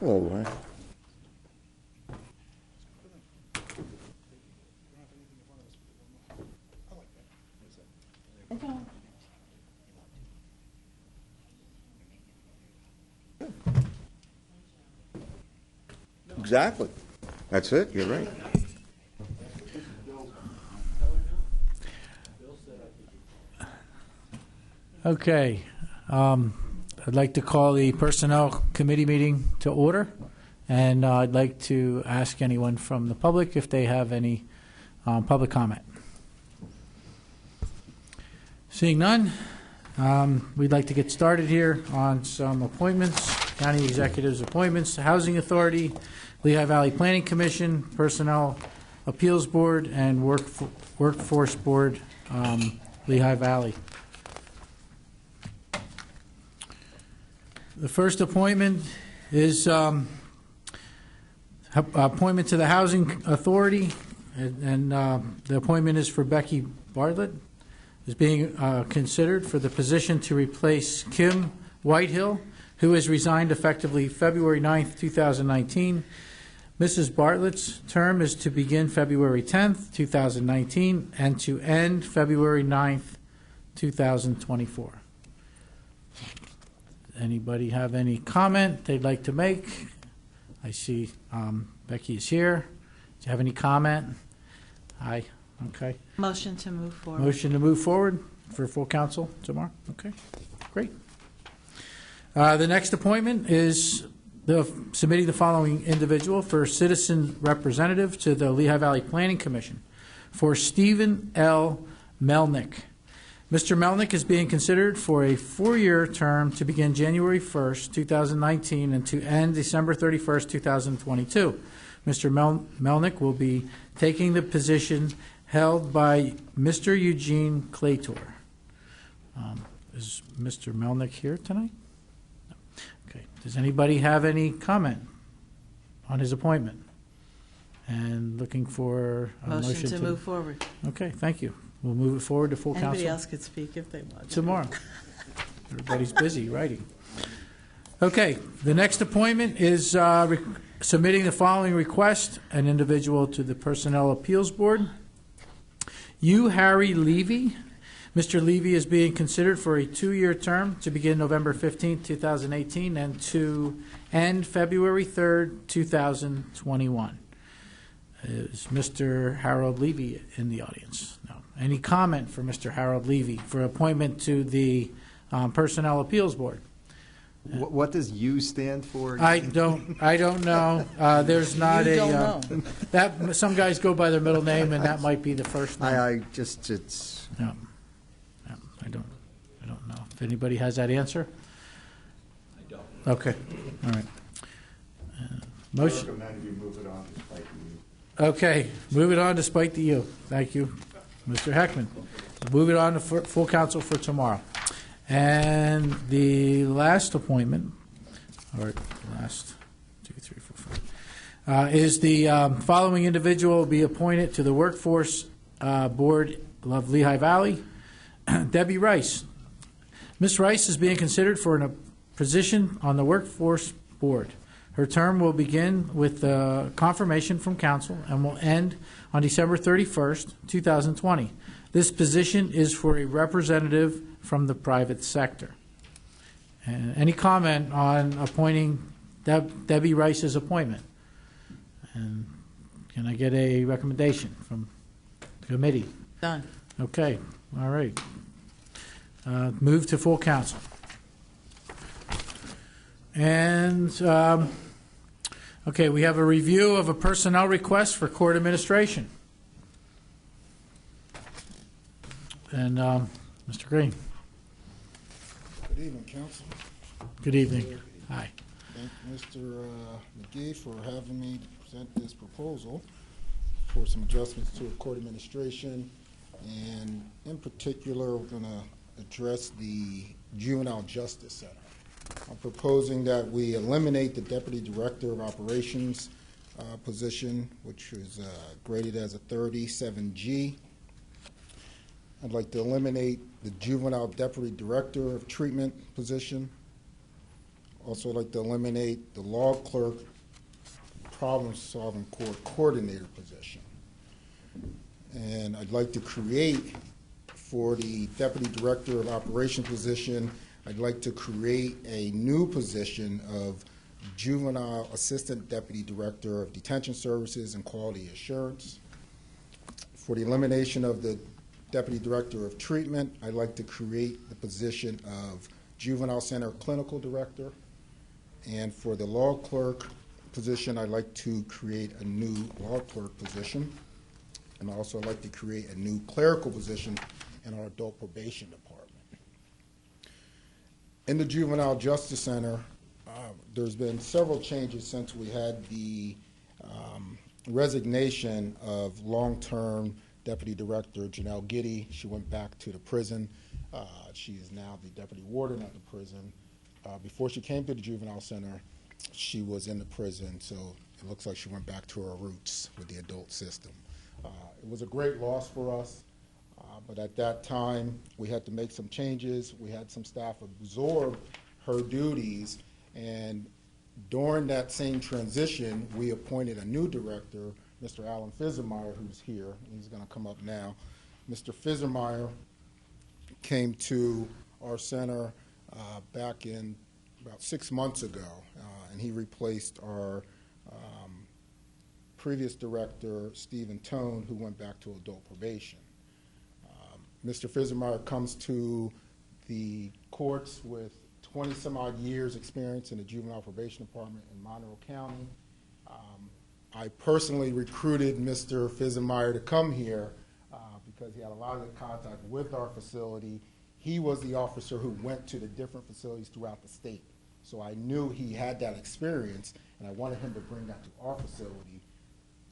All right. Exactly. That's it. You're right. Okay. I'd like to call the Personnel Committee meeting to order, and I'd like to ask anyone from the public if they have any public comment. Seeing none, we'd like to get started here on some appointments, county executives' appointments, Housing Authority, Lehigh Valley Planning Commission, Personnel Appeals Board, and Workforce Board, Lehigh Valley. The first appointment is appointment to the Housing Authority, and the appointment is for Becky Bartlett. Is being considered for the position to replace Kim Whitehill, who has resigned effectively February 9th, 2019. Mrs. Bartlett's term is to begin February 10th, 2019, and to end February 9th, 2024. Anybody have any comment they'd like to make? I see Becky is here. Do you have any comment? Aye. Okay. Motion to move forward. Motion to move forward for full council tomorrow. Okay, great. The next appointment is submitting the following individual for citizen representative to the Lehigh Valley Planning Commission for Stephen L. Melnick. Mr. Melnick is being considered for a 4-year term to begin January 1st, 2019, and to end December 31st, 2022. Mr. Melnick will be taking the position held by Mr. Eugene Claytor. Is Mr. Melnick here tonight? No. Okay. Does anybody have any comment on his appointment? And looking for a motion to move forward. Okay, thank you. We'll move it forward to full council. Anybody else could speak if they want. Tomorrow. Everybody's busy writing. Okay, the next appointment is submitting the following request, an individual to the Personnel Appeals Board. Harry Levy. Mr. Levy is being considered for a 2-year term to begin November 15th, 2018, and to end February 3rd, 2021. Is Mr. Harold Levy in the audience? No. Any comment for Mr. Harold Levy for appointment to the Personnel Appeals Board? What does U stand for? I don't know. There's not You a don't know. that some guys go by their middle name, and that might be the first name. It's. No, I don't know. If anybody has that answer. I don't. Okay. All right. Motion. I recommend you move it on despite you. Okay, move it on despite the U. Thank you, Mr. Heckman. Move it on to full council for tomorrow. And the last appointment, or last 2, 3, 4, 5, is the following individual will be appointed to the Workforce Board of Lehigh Valley, Debbie Rice. Ms. Rice is being considered for a position on the Workforce Board. Her term will begin with confirmation from council and will end on December 31st, 2020. This position is for a representative from the private sector. And any comment on appointing Debbie Rice's appointment? And can I get a recommendation from the committee? Done. Okay, all right. Move to full council. And, okay, we have a review of a personnel request for court administration. And Mr. Green. Good evening, Council. Good evening. Hi. Thank Mr. McGee for having me present this proposal for some adjustments to a court administration. And in particular, we're going to address the Juvenile Justice Center. I'm proposing that we eliminate the Deputy Director of Operations position, which is graded as a 37G. I'd like to eliminate the Juvenile Deputy Director of Treatment position. Also like to eliminate the law clerk problem-solving court coordinator position. And I'd like to create, for the Deputy Director of Operations position, I'd like to create a new position of Juvenile Assistant Deputy Director of Detention Services and Quality Assurance. For the elimination of the Deputy Director of Treatment, I'd like to create the position of Juvenile Center Clinical Director. And for the law clerk position, I'd like to create a new law clerk position. And also I'd like to create a new clerical position in our adult probation department. In the Juvenile Justice Center, there's been several changes since we had the resignation of long-term Deputy Director Janelle Giddy. She went back to the prison. She is now the Deputy Warden at the prison. Before she came to the Juvenile Center, she was in the prison, so it looks like she went back to her roots with the adult system. It was a great loss for us, but at that time, we had to make some changes. We had some staff absorb her duties, and during that same transition, we appointed a new director, Mr. Alan Fizzimeyer, who's here. He's going to come up now. Mr. Fizzimeyer came to our center back in about 6 months ago, and he replaced our previous director, Stephen Tone, who went back to adult probation. Mr. Fizzimeyer comes to the courts with 20-some-odd years experience in the juvenile probation department in Monroe County. I personally recruited Mr. Fizzimeyer to come here because he had a lot of contact with our facility. He was the officer who went to the different facilities throughout the state. So I knew he had that experience, and I wanted him to bring that to our facility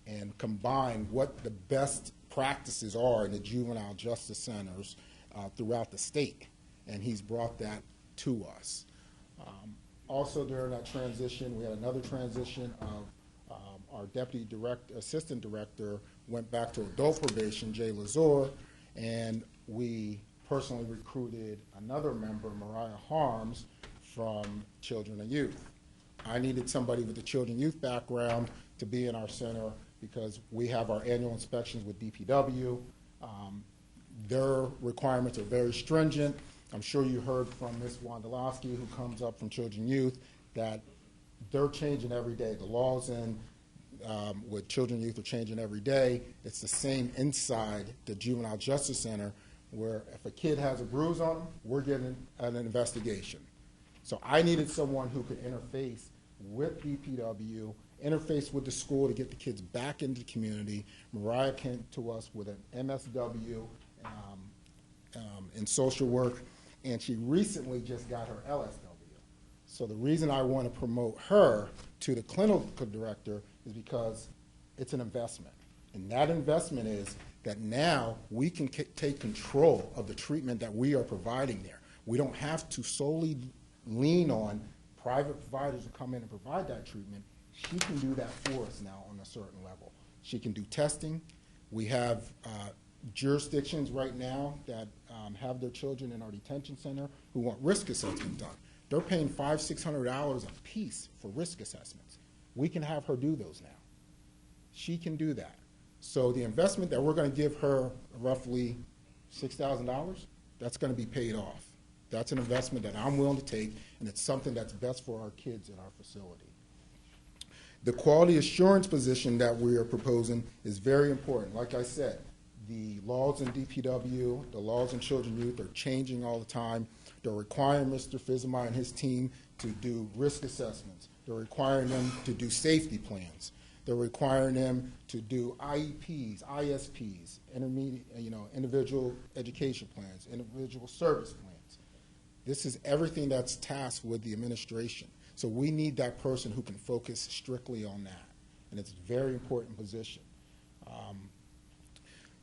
and combine what the best practices are in the juvenile justice centers throughout the state. And he's brought that to us. Also during that transition, we had another transition of our deputy assistant director went back to adult probation, Jay Lazor, and we personally recruited another member, Mariah Harms, from Children and Youth. I needed somebody with a children and youth background to be in our center because we have our annual inspections with DPW. Their requirements are very stringent. I'm sure you heard from Ms. Wondolowski, who comes up from Children and Youth, that they're changing every day. The laws with Children and Youth are changing every day. It's the same inside the Juvenile Justice Center, where if a kid has a bruise on them, we're getting an investigation. So I needed someone who could interface with DPW, interface with the school to get the kids back into the community. Mariah came to us with an MSW in social work, and she recently just got her LSW. So the reason I want to promote her to the clinical director is because it's an investment. And that investment is that now we can take control of the treatment that we are providing there. We don't have to solely lean on private providers to come in and provide that treatment. She can do that for us now on a certain level. She can do testing. We have jurisdictions right now that have their children in our detention center who want risk assessment done. They're paying $500–600 a piece for risk assessments. We can have her do those now. She can do that. So the investment that we're going to give her, roughly $6,000, that's going to be paid off. That's an investment that I'm willing to take, and it's something that's best for our kids in our facility. The quality assurance position that we are proposing is very important. Like I said, the laws in DPW, the laws in Children and Youth are changing all the time. They're requiring Mr. Fizzimeyer and his team to do risk assessments. They're requiring them to do safety plans. They're requiring them to do IEPs, ISPs, individual education plans, individual service plans. This is everything that's tasked with the administration. So we need that person who can focus strictly on that. And it's a very important position.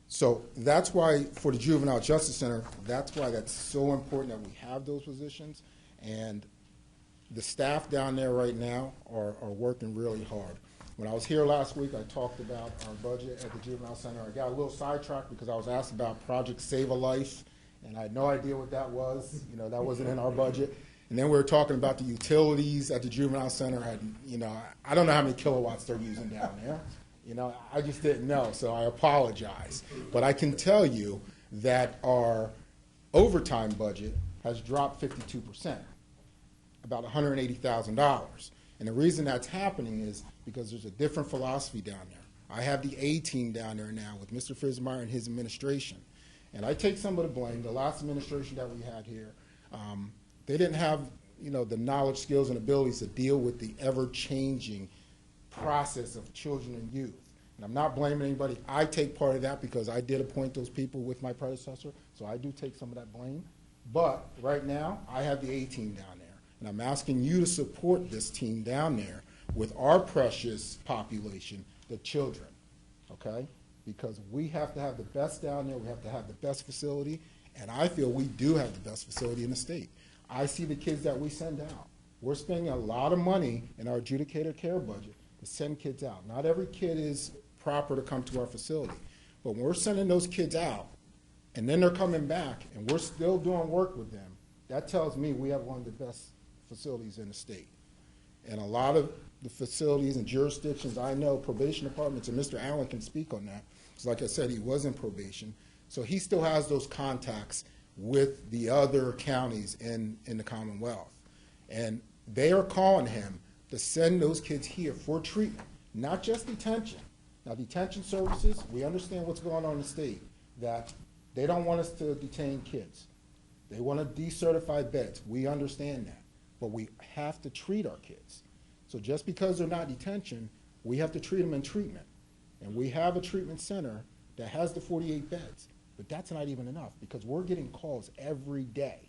So that's why for the Juvenile Justice Center, that's why that's so important that we have those positions. And the staff down there right now are working really hard. When I was here last week, I talked about our budget at the Juvenile Center. I got a little sidetracked because I was asked about Project Save a Life, and I had no idea what that was. That wasn't in our budget. And then we were talking about the utilities at the juvenile center. I don't know how many kilowatts they're using down there. I just didn't know, so I apologize. But I can tell you that our overtime budget has dropped 52%, about $180,000. And the reason that's happening is because there's a different philosophy down there. I have the A team down there now with Mr. Fizzimeyer and his administration. And I take some of the blame. The last administration that we had here, they didn't have the knowledge, skills, and abilities to deal with the ever-changing process of children and youth. And I'm not blaming anybody. I take part of that because I did appoint those people with my predecessor, so I do take some of that blame. But right now, I have the A team down there, and I'm asking you to support this team down there with our precious population, the children, okay? Because we have to have the best down there, we have to have the best facility, and I feel we do have the best facility in the state. I see the kids that we send out. We're spending a lot of money in our adjudicator care budget to send kids out. Not every kid is proper to come to our facility, but when we're sending those kids out, and then they're coming back, and we're still doing work with them, that tells me we have one of the best facilities in the state. And a lot of the facilities and jurisdictions, I know, probation departments, and Mr. Allen can speak on that, because like I said, he was in probation, so he still has those contacts with the other counties in the Commonwealth. And they are calling him to send those kids here for treatment, not just detention. Now, detention services, we understand what's going on in the state, that they don't want us to detain kids. They want to decertify beds. We understand that. But we have to treat our kids. So just because they're not detention, we have to treat them in treatment. And we have a treatment center that has the 48 beds. But that's not even enough, because we're getting calls every day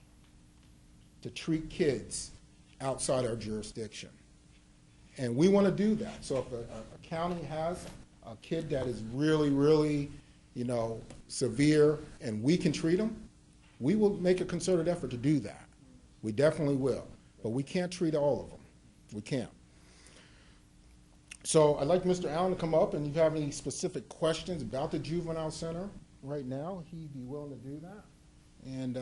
to treat kids outside our jurisdiction. And we want to do that. So if a county has a kid that is really, really, severe, and we can treat them, we will make a concerted effort to do that. We definitely will. But we can't treat all of them. We can't. So I'd like Mr. Allen to come up, and if you have any specific questions about the juvenile center right now, he'd be willing to do that. And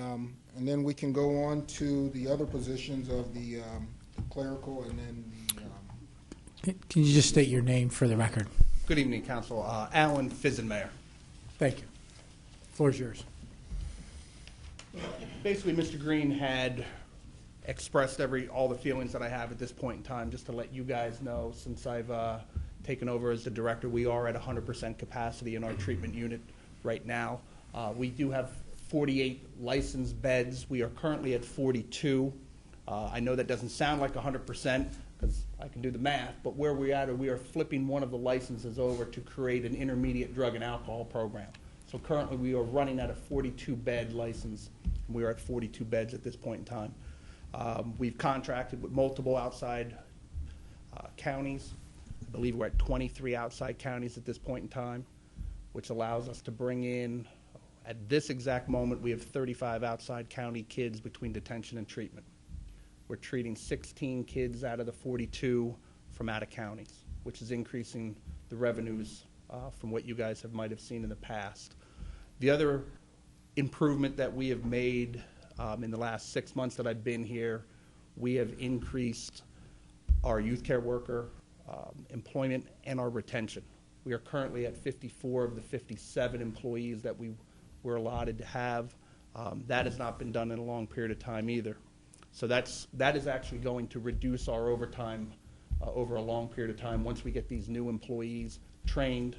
then we can go on to the other positions of the clerical, and then the... Can you just state your name for the record? Good evening, Council. Alan fizzimeyer. Thank you. Floor is yours. Basically, Mr. Green had expressed all the feelings that I have at this point in time. Just to let you guys know, since I've taken over as the director, we are at 100% capacity in our treatment unit right now. We do have 48 licensed beds. We are currently at 42. I know that doesn't sound like 100% because I can do the math, but where we're at, we are flipping one of the licenses over to create an intermediate drug and alcohol program. So currently we are running at a 42-bed license, and we are at 42 beds at this point in time. We've contracted with multiple outside counties. I believe we're at 23 outside counties at this point in time, which allows us to bring in, at this exact moment, we have 35 outside county kids between detention and treatment. We're treating 16 kids out of the 42 from out of counties, which is increasing the revenues from what you guys might have seen in the past. The other improvement that we have made in the last 6 months that I've been here, we have increased our youth care worker employment and our retention. We are currently at 54 of the 57 employees that we were allotted to have. That has not been done in a long period of time either. So that is actually going to reduce our overtime over a long period of time once we get these new employees trained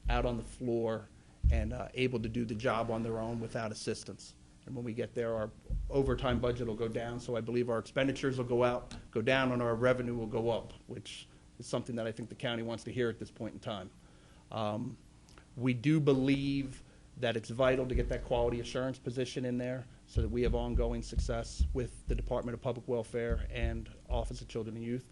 out on the floor and able to do the job on their own without assistance. And when we get there, our overtime budget will go down, so I believe our expenditures will go down, and our revenue will go up, which is something that I think the county wants to hear at this point in time. We do believe that it's vital to get that quality assurance position in there so that we have ongoing success with the Department of Public Welfare and Office of Children and Youth.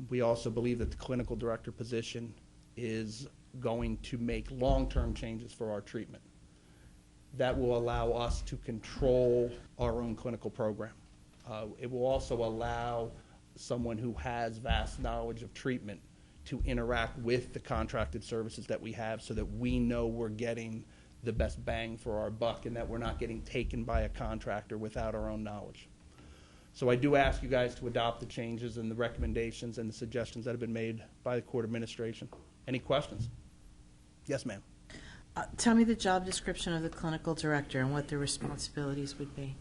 We also believe that the clinical director position is going to make long-term changes for our treatment. That will allow us to control our own clinical program. It will also allow someone who has vast knowledge of treatment to interact with the contracted services that we have so that we know we're getting the best bang for our buck and that we're not getting taken by a contractor without our own knowledge. So I do ask you guys to adopt the changes and the recommendations and the suggestions that have been made by the court administration. Any questions? Yes, ma'am. Tell me the job description of the clinical director and what their responsibilities would be.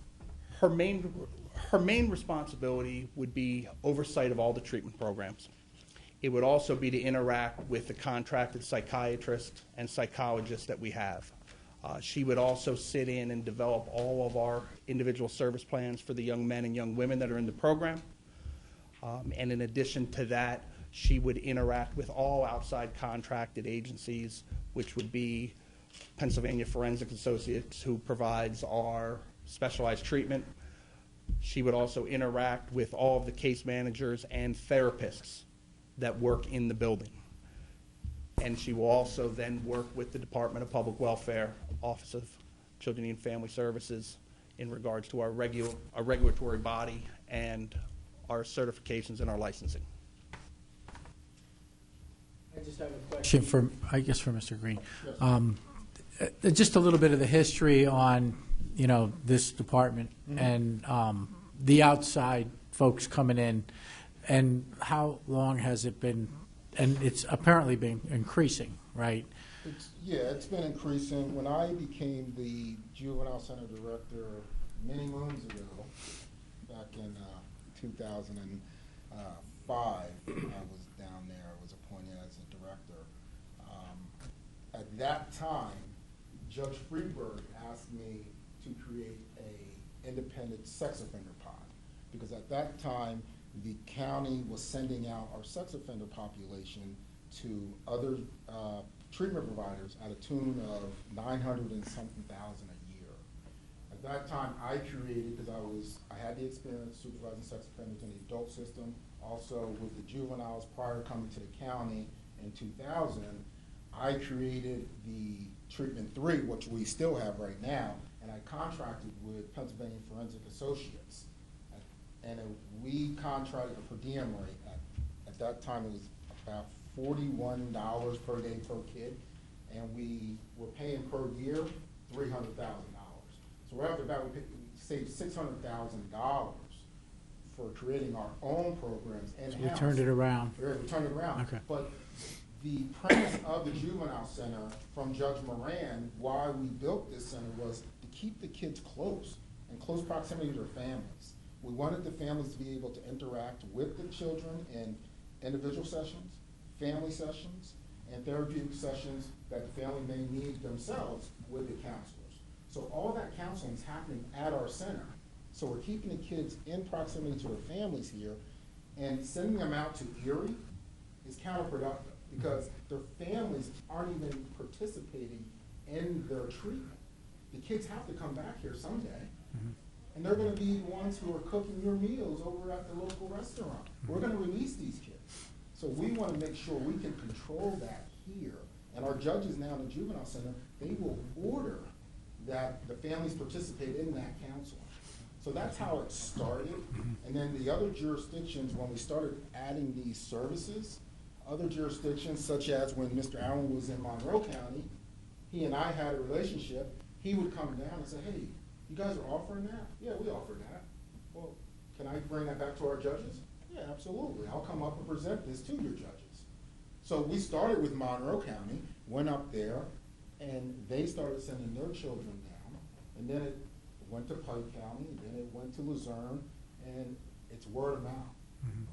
Her main responsibility would be oversight of all the treatment programs. It would also be to interact with the contracted psychiatrists and psychologists that we have. She would also sit in and develop all of our individual service plans for the young men and young women that are in the program. And in addition to that, she would interact with all outside contracted agencies, which would be Pennsylvania Forensic Associates, who provides our specialized treatment. She would also interact with all of the case managers and therapists that work in the building. And she will also then work with the Department of Public Welfare, Office of Children and Family Services, in regards to our regulatory body and our certifications and our licensing. I just have a question for Mr. Green. Just a little bit of the history on, this department and the outside folks coming in, and how long has it been? And it's apparently been increasing, right? It's been increasing. When I became the Juvenile Center Director many moons ago, back in 2005, I was down there. I was appointed as a director. At that time, Judge Freeberg asked me to create a independent sex offender pod, because at that time, the county was sending out our sex offender population to other treatment providers at a tune of 900 and something thousand a year. At that time, I created, because I had the experience supervising sex offenders in the adult system, also with the juveniles prior to coming to the county in 2000, I created the Treatment 3, which we still have right now, and I contracted with Pennsylvania Forensic Associates. And we contracted a per diem rate. At that time, it was about $41 per day per kid, and we were paying per year $300,000. So after that, we saved $600,000 for creating our own programs in-house. So we turned it around. Yeah, we turned it around. Okay. But the premise of the Juvenile Center from Judge Moran, why we built this center, was to keep the kids close, in close proximity to their families. We wanted the families to be able to interact with the children in individual sessions, family sessions, and therapeutic sessions that the family may need themselves with the counselors. So all that counseling is happening at our center. So we're keeping the kids in proximity to their families here, and sending them out to Erie is counterproductive, because their families aren't even participating in their treatment. The kids have to come back here someday. And they're going to be the ones who are cooking your meals over at the local restaurant. We're going to release these kids. So we want to make sure we can control that here. And our judges now in the Juvenile Center, they will order that the families participate in that counseling. So that's how it started. And then the other jurisdictions, when we started adding these services, other jurisdictions, such as when Mr. Allen was in Monroe County, he and I had a relationship. He would come down and say, hey, you guys are offering that? Yeah, we offer that. Well, can I bring that back to our judges? Yeah, absolutely. I'll come up and present this to your judges. So we started with Monroe County, went up there, and they started sending their children down. And then it went to Pike County, and then it went to Luzerne, and it's word of mouth.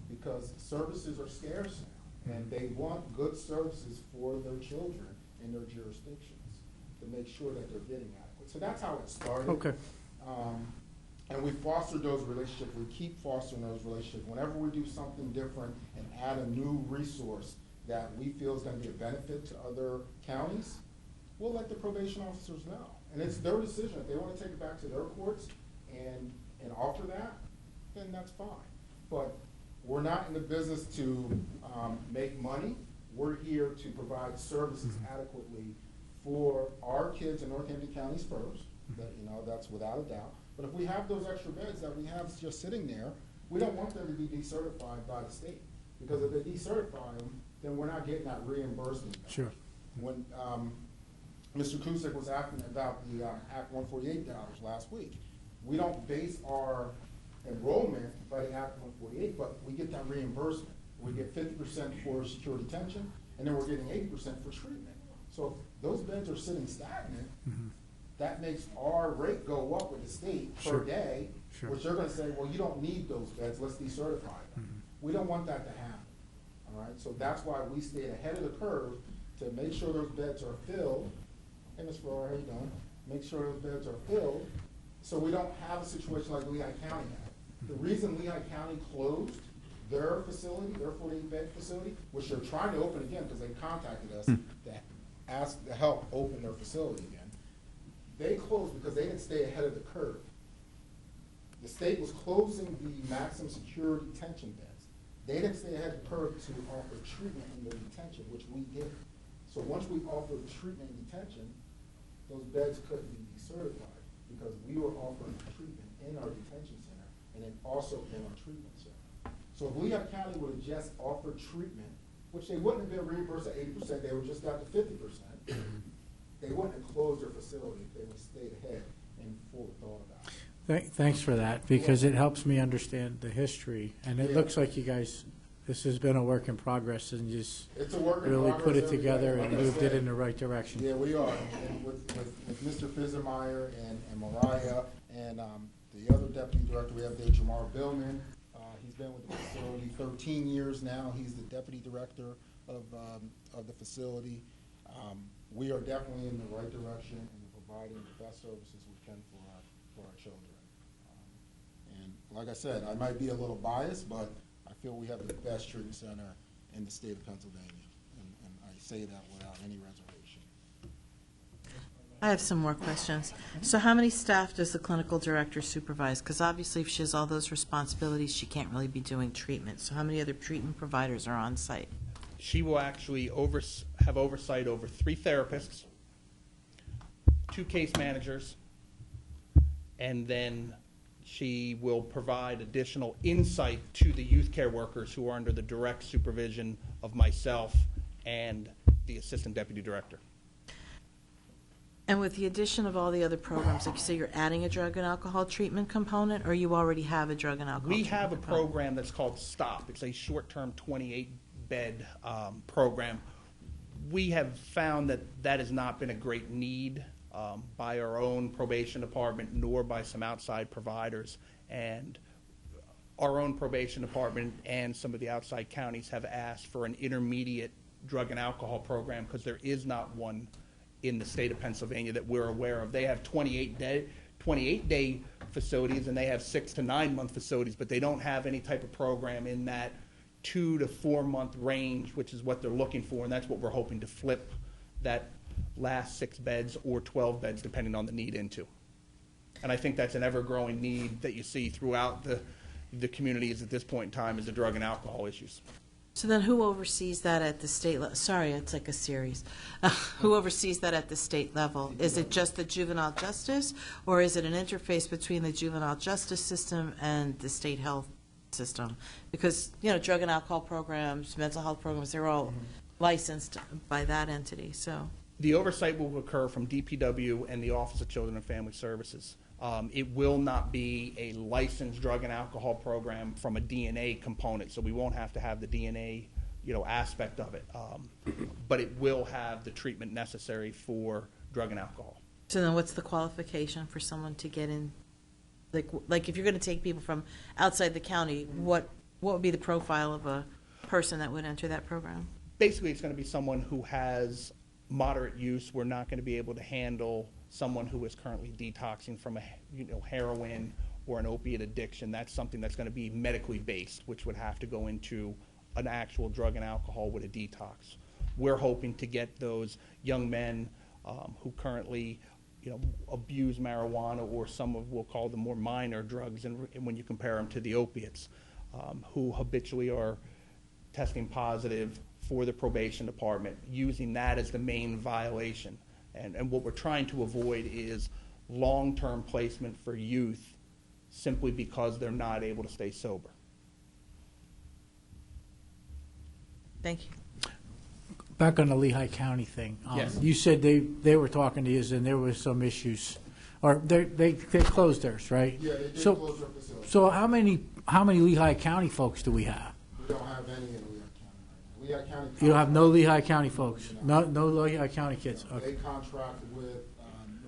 Because services are scarce now, and they want good services for their children in their jurisdictions to make sure that they're getting adequate. So that's how it started. Okay. And we fostered those relationships. We keep fostering those relationships. Whenever we do something different and add a new resource that we feel is going to be a benefit to other counties, we'll let the probation officers know. And it's their decision. If they want to take it back to their courts and offer that, then that's fine. But we're not in the business to make money. We're here to provide services adequately for our kids in Northampton counties first. That's without a doubt. But if we have those extra beds that we have just sitting there, we don't want them to be decertified by the state. Because if they decertify them, then we're not getting that reimbursement. Sure. When Mr. Kusick was asking about the Act 148 dollars last week, we don't base our enrollment by the Act 148, but we get that reimbursement. We get 50% for secure detention, and then we're getting 80% for treatment. So if those beds are sitting stagnant, that makes our rate go up with the state per day, which they're gonna say, well, you don't need those beds, let's decertify them. We don't want that to happen, all right? So that's why we stayed ahead of the curve to make sure those beds are filled. Hey, Ms. Farrar, how you doing? Make sure those beds are filled, so we don't have a situation like Lehigh County had. The reason Lehigh County closed their facility, their 48-bed facility, which they're trying to open again because they contacted us to ask to help open their facility again. They closed because they didn't stay ahead of the curve. The state was closing the maximum secure detention beds. They didn't stay ahead of the curve to offer treatment in the detention, which we did. So once we offered treatment and detention, those beds couldn't be decertified because we were offering treatment in our detention center and then also in our treatment center. So if Lehigh County would have just offered treatment, which they wouldn't have been reimbursed at 80%, they would just got to 50%, they wouldn't have closed their facility if they would have stayed ahead and fully thought about it. Thanks for that, because it helps me understand the history. And it looks like you guys, this has been a work in progress, and just It's a work in really progress put it every together day. and Like I moved it said, in the right direction. Yeah, we are. And with Mr. Fizzimeyer and Mariah and the other deputy director we have there, Jamar Billman. He's been with the facility 13 years now. He's the deputy director of the facility. We are definitely in the right direction and providing the best services we can for our children. And like I said, I might be a little biased, but I feel we have the best treatment center in the state of Pennsylvania. And I say that without any reservation. I have some more questions. So how many staff does the clinical director supervise? Because obviously if she has all those responsibilities, she can't really be doing treatment. So how many other treatment providers are on site? She will actually have oversight over 3 therapists, 2 case managers, and then she will provide additional insight to the youth care workers who are under the direct supervision of myself and the assistant deputy director. And with the addition of all the other programs, like you say, you're adding a drug and alcohol treatment component, or you already have a drug and alcohol We treatment have a component? program that's called STOP. It's a short-term 28-bed program. We have found that that has not been a great need by our own probation department, nor by some outside providers. And our own probation department and some of the outside counties have asked for an intermediate drug and alcohol program because there is not one in the state of Pennsylvania that we're aware of. They have 28-day facilities, and they have 6 to 9 month facilities, but they don't have any type of program in that 2 to 4 month range, which is what they're looking for, and that's what we're hoping to flip that last 6 beds or 12 beds, depending on the need, into. And I think that's an ever-growing need that you see throughout the communities at this point in time is the drug and alcohol issues. So then who oversees that at the state level? Sorry, it's like a series. Who oversees that at the state level? Is it just the juvenile justice, or is it an interface between the juvenile justice system and the state health system? Because, you know, drug and alcohol programs, mental health programs, they're all licensed by that entity, so. The oversight will occur from DPW and the Office of Children and Family Services. It will not be a licensed drug and alcohol program from a DNA component, so we won't have to have the DNA, aspect of it. But it will have the treatment necessary for drug and alcohol. So then what's the qualification for someone to get in? Like if you're going to take people from outside the county, what would be the profile of a person that would enter that program? Basically, it's going to be someone who has moderate use. We're not going to be able to handle someone who is currently detoxing from a heroin or an opiate addiction. That's something that's going to be medically based, which would have to go into an actual drug and alcohol with a detox. We're hoping to get those young men who currently abuse marijuana or some of we'll call them more minor drugs, and when you compare them to the opiates, who habitually are testing positive for the probation department, using that as the main violation. And what we're trying to avoid is long-term placement for youth simply because they're not able to stay sober. Thank you. Back on the Lehigh County thing. Yes. You said they were talking to you and there was some issues or they closed theirs, right? Yeah, they did So- close their facility. So how many Lehigh County folks do we have? We don't have any in Lehigh County. Lehigh County. You don't have no Lehigh County folks? No Lehigh County kids? Okay. They contracted with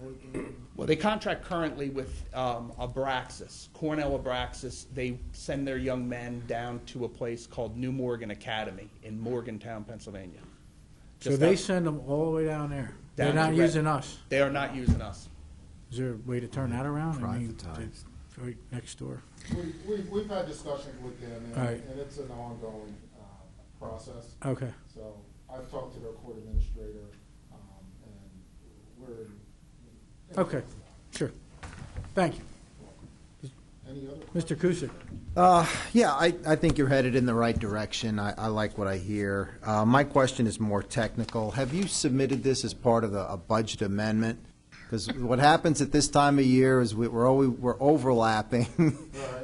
Northern. Well, they contract currently with Abraxas, Cornell Abraxas. They send their young men down to a place called New Morgan Academy in Morgantown, Pennsylvania. So Just they out- send them all the way down there? They're Down not to Red- using us? They are not using us. Is there a way to turn that around? I mean, Privatized. right next door. We've had discussions with them, Right. and it's an ongoing process. Okay. So I've talked to their court administrator, and we're in. Okay, sure. Thank you. Any other? Mr. Kusick? Yeah, I think you're headed in the right direction. I like what I hear. My question is more technical. Have you submitted this as part of a budget amendment? Because what happens at this time of year is we're overlapping,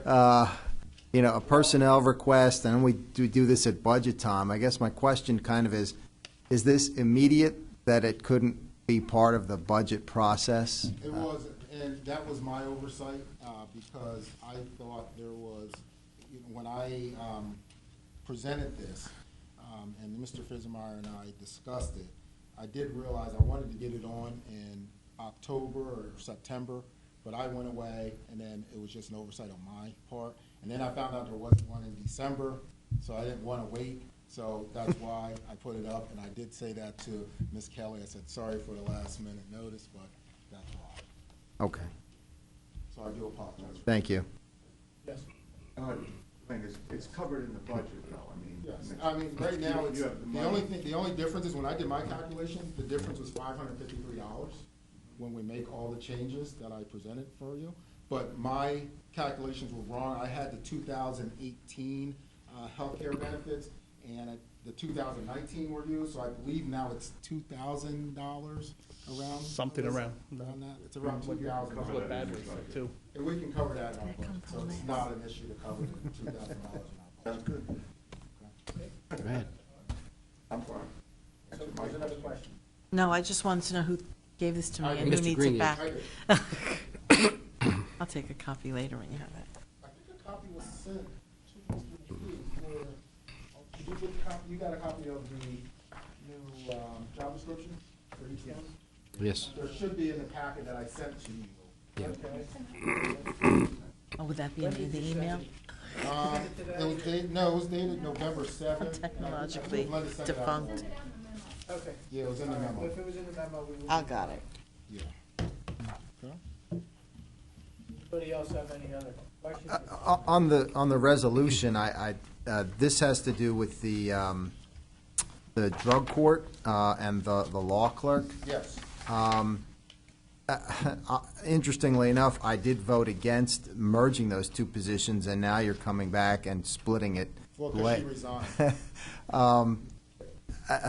a personnel request, and we do this at budget time. I guess my question kind of is this immediate that it couldn't be part of the budget process? It wasn't, and that was my oversight, because I thought there was, when I presented this, and Mr. Fizzimeyer and I discussed it, I did realize I wanted to get it on in October or September, but I went away, and then it was just an oversight on my part. And then I found out there wasn't one in December, so I didn't want to wait. So that's why I put it up, and I did say that to Ms. Kelly. I said, sorry for the last minute notice, but that's why. Okay, So I do apologize. thank you. Yes. It's covered in the budget, though, I mean. Yes, I mean, right now, it's, You have the the only difference is when I did my calculation, the difference was $553 when we make all the changes that I presented for you. But my calculations were wrong. I had the 2018 healthcare benefits, and the 2019 were used, so I believe now it's $2,000 around. Something around. Around that, it's around $2,000. That's what Bad was like, too. And we can cover that in our budget, so it's not an issue to cover the $2,000 in our budget. That's good. Go ahead. I'm fine. So there's another question. No, I just wanted to know who gave this to me and who Mr. needs Green, it back. I did. I'll take a copy later when you have it. I think a copy was sent to Mr. McKee for, did you get a copy, you got a copy of the new job description for each one? Yes. There should be in the packet that I sent to you. Okay. Oh, would that be in the email? It was dated, no, it was dated November 7th. Technologically Linda sent it out. defunct. Okay. Yeah, it was in the memo. If it was in the memo, we would. I got it. Yeah. Okay. Anybody else have any other questions? On the resolution, this has to do with the drug court and the law clerk. Yes. Interestingly enough, I did vote against merging those two positions, and now you're coming back and splitting it. Well, because she resigned.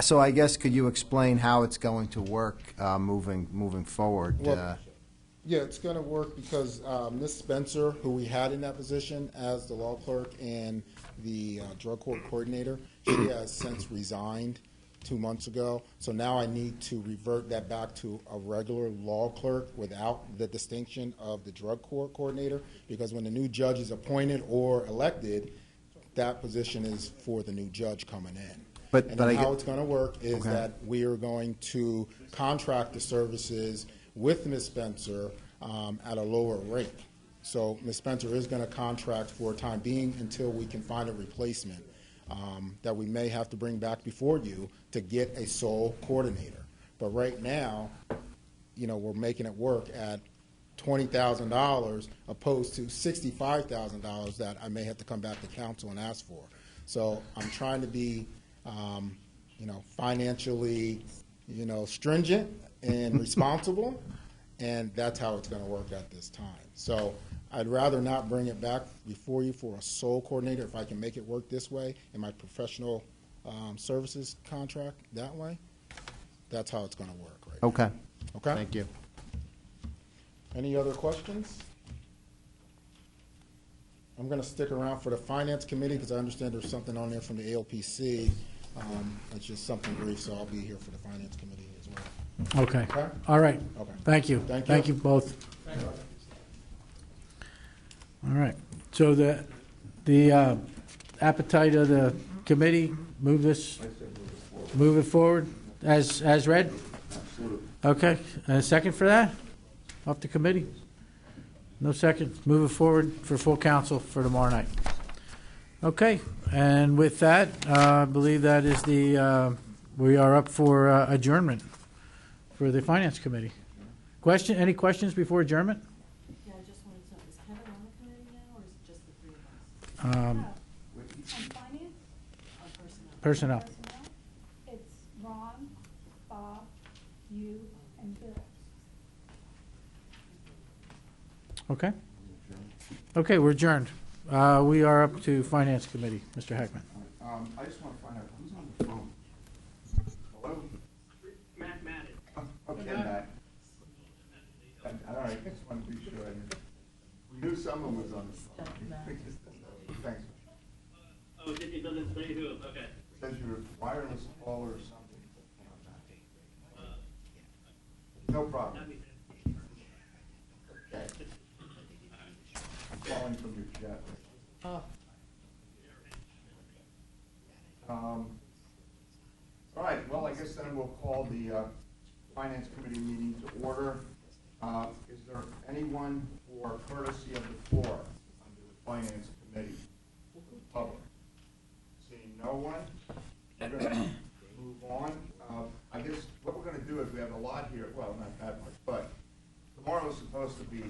So I guess, could you explain how it's going to work moving forward? Well, yeah, it's going to work because Ms. Spencer, who we had in that position as the law clerk and the drug court coordinator, she has since resigned 2 months ago. So now I need to revert that back to a regular law clerk without the distinction of the drug court coordinator, because when the new judge is appointed or elected, that position is for the new judge coming in. But And I then get- how it's going to work is Okay. that we are going to contract the services with Ms. Spencer at a lower rate. So Ms. Spencer is going to contract for a time being until we can find a replacement that we may have to bring back before you to get a sole coordinator. But right now, we're making it work at $20,000 opposed to $65,000 that I may have to come back to council and ask for. So I'm trying to be financially, stringent and responsible, and that's how it's going to work at this time. So I'd rather not bring it back before you for a sole coordinator if I can make it work this way in my professional services contract that way. That's how it's going to work, right? Okay. Okay? Thank you. Any other questions? I'm going to stick around for the Finance Committee because I understand there's something on there from the ALPC. It's just something brief, so I'll be here for the Finance Committee as well. Okay. Okay? All right. Okay. Thank you. Thank you. Thank you both. All right. So the appetite of the committee, move it forward as read? Okay. And a second for that? Off the committee? No second. Move it forward for full council for tomorrow night. Okay. And with that, I believe that is we are up for adjournment for the Finance Committee. Any questions before adjournment? Yeah, I just wanted to know, is Kevin on the committee now, or is it just the three of us? Um, On finance, On personnel? Personnel. personnel, it's Ron, Bob, you, and Bill. Okay. Okay, we're adjourned. We are up to Finance Committee. Mr. Heckman. I just want to find out who's on the phone. Hello? Matt Madden. Okay, Matt. All right, just want to be sure. We knew someone was on the phone. Thanks. Oh, it doesn't say who, okay. Says you're a wireless caller or something. No problem. Okay. I'm calling from your jet. All right, well, I guess then we'll call the Finance Committee meeting to order. Is there anyone for courtesy of the floor under the Finance Committee? Public? Seeing no one, we're going to move on. I guess what we're going to do is we have a lot here, well, not that much, but tomorrow's supposed to be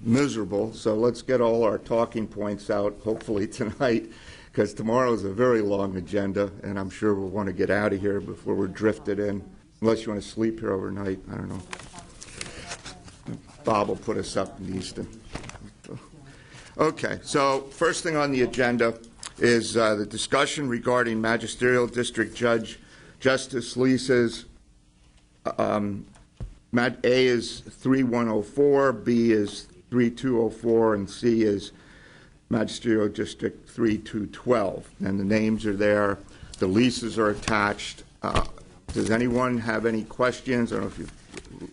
miserable, so let's get all our talking points out, hopefully tonight, because tomorrow's a very long agenda, and I'm sure we'll want to get out of here before we're drifted in, unless you want to sleep here overnight, I don't know. Bob will put us up in Easton. Okay, so first thing on the agenda is the discussion regarding magisterial district judge justice leases. Mat A is 3104, B is 3204, and C is magisterial district 3212. And the names are there. The leases are attached. Does anyone have any questions? I don't know if you've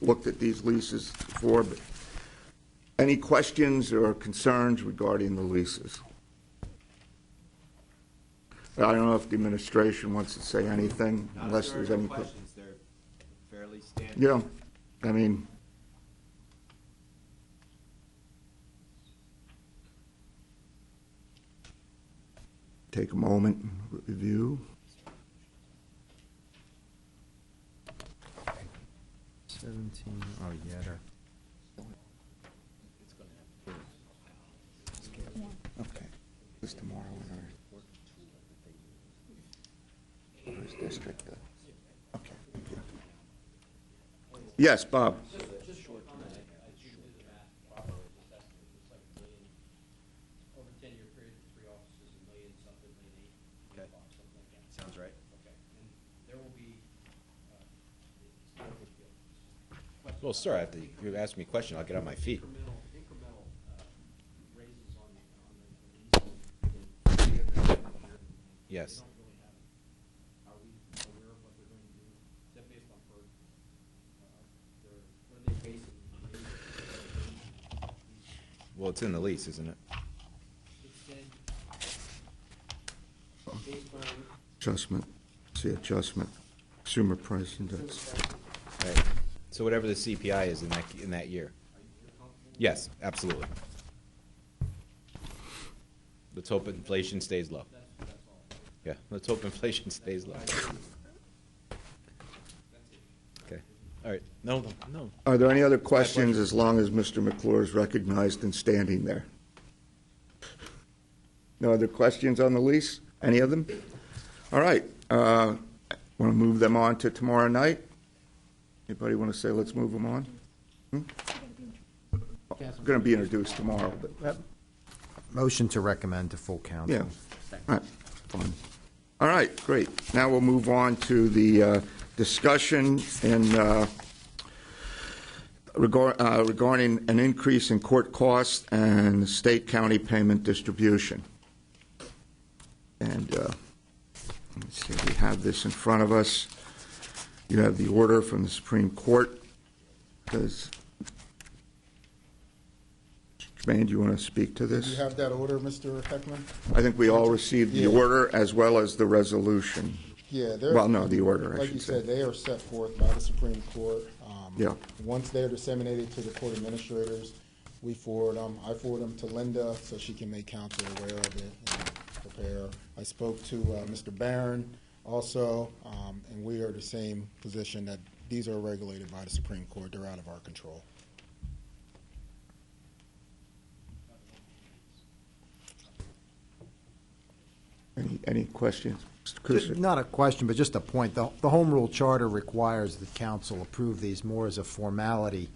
looked at these leases before, but any questions or concerns regarding the leases? I don't know if the administration wants to say anything, unless there's any questions. They're fairly standard. Yeah, I mean, take a moment and review. 17, oh, Yetter. Okay, this tomorrow in our first district. Okay, thank you. Yes, Bob. Over a 10-year period, 3 offices, $1 million something, $1.8 million, something like that. Sounds right. Okay, and there will be, it's not a big deal. Well, sir, after you ask me a question, I'll get on my feet. Incremental raises on the Yes. Are we aware of what they're going to do? Is that based on what are they basing? Well, it's in the lease, isn't it? It said, based on Adjustment, see adjustment, consumer price index. Right. So whatever the CPI is in that year. Yes, absolutely. Let's hope inflation stays low. Yeah, let's hope inflation stays low. Okay. All right. No. Are there any other questions as long as Mr. McClure is recognized and standing there? No other questions on the lease? Any of them? All right. Want to move them on to tomorrow night? Anybody want to say let's move them on? Going to be introduced tomorrow, but Motion to recommend to full council. yeah. All right, fine. All right, great. Now we'll move on to the discussion regarding an increase in court costs and state-county payment distribution. And let's see, we have this in front of us. You have the order from the Supreme Court. Does Jermaine, do you want to speak to Do you this? have that order, Mr. Heckman? I think we all received the Yeah. order as well as the resolution. Yeah, they're. Well, no, the order, I Like you should say. said, they are set forth by the Supreme Court. Yeah. Once they're disseminated to the court administrators, we forward them. I forward them to Linda so she can make counsel aware of it and prepare. I spoke to Mr. Barron also, and we are the same position that these are regulated by the Supreme Court. They're out of our control. Any questions? Mr. Just Kusick? not a question, but just a point. The Home Rule Charter requires the council approve these more as a formality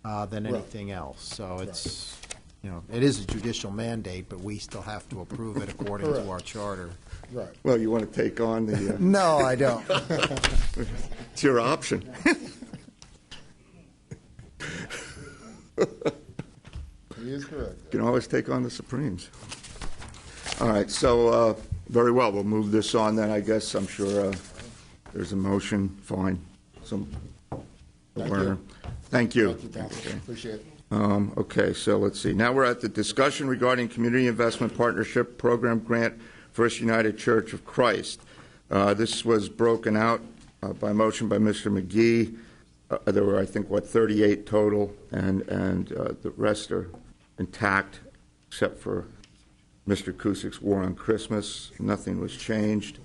than Right. anything else. So it's, it is a judicial mandate, but we still have to approve it according to Correct. our charter. Right. Well, you want to take on the, No, I don't. it's your option. He is correct. You can always take on the Supremes. All right, so, very well, we'll move this on then, I guess. I'm sure there's a motion, fine. Thank Werner. you. Thank you. Thank you, Counsel. Appreciate it. Okay, so let's see. Now we're at the discussion regarding Community Investment Partnership Program Grant, First United Church of Christ. This was broken out by motion by Mr. McGee. There were, I think, 38 total, and the rest are intact, except for Mr. Kusick's War on Christmas. Nothing was changed.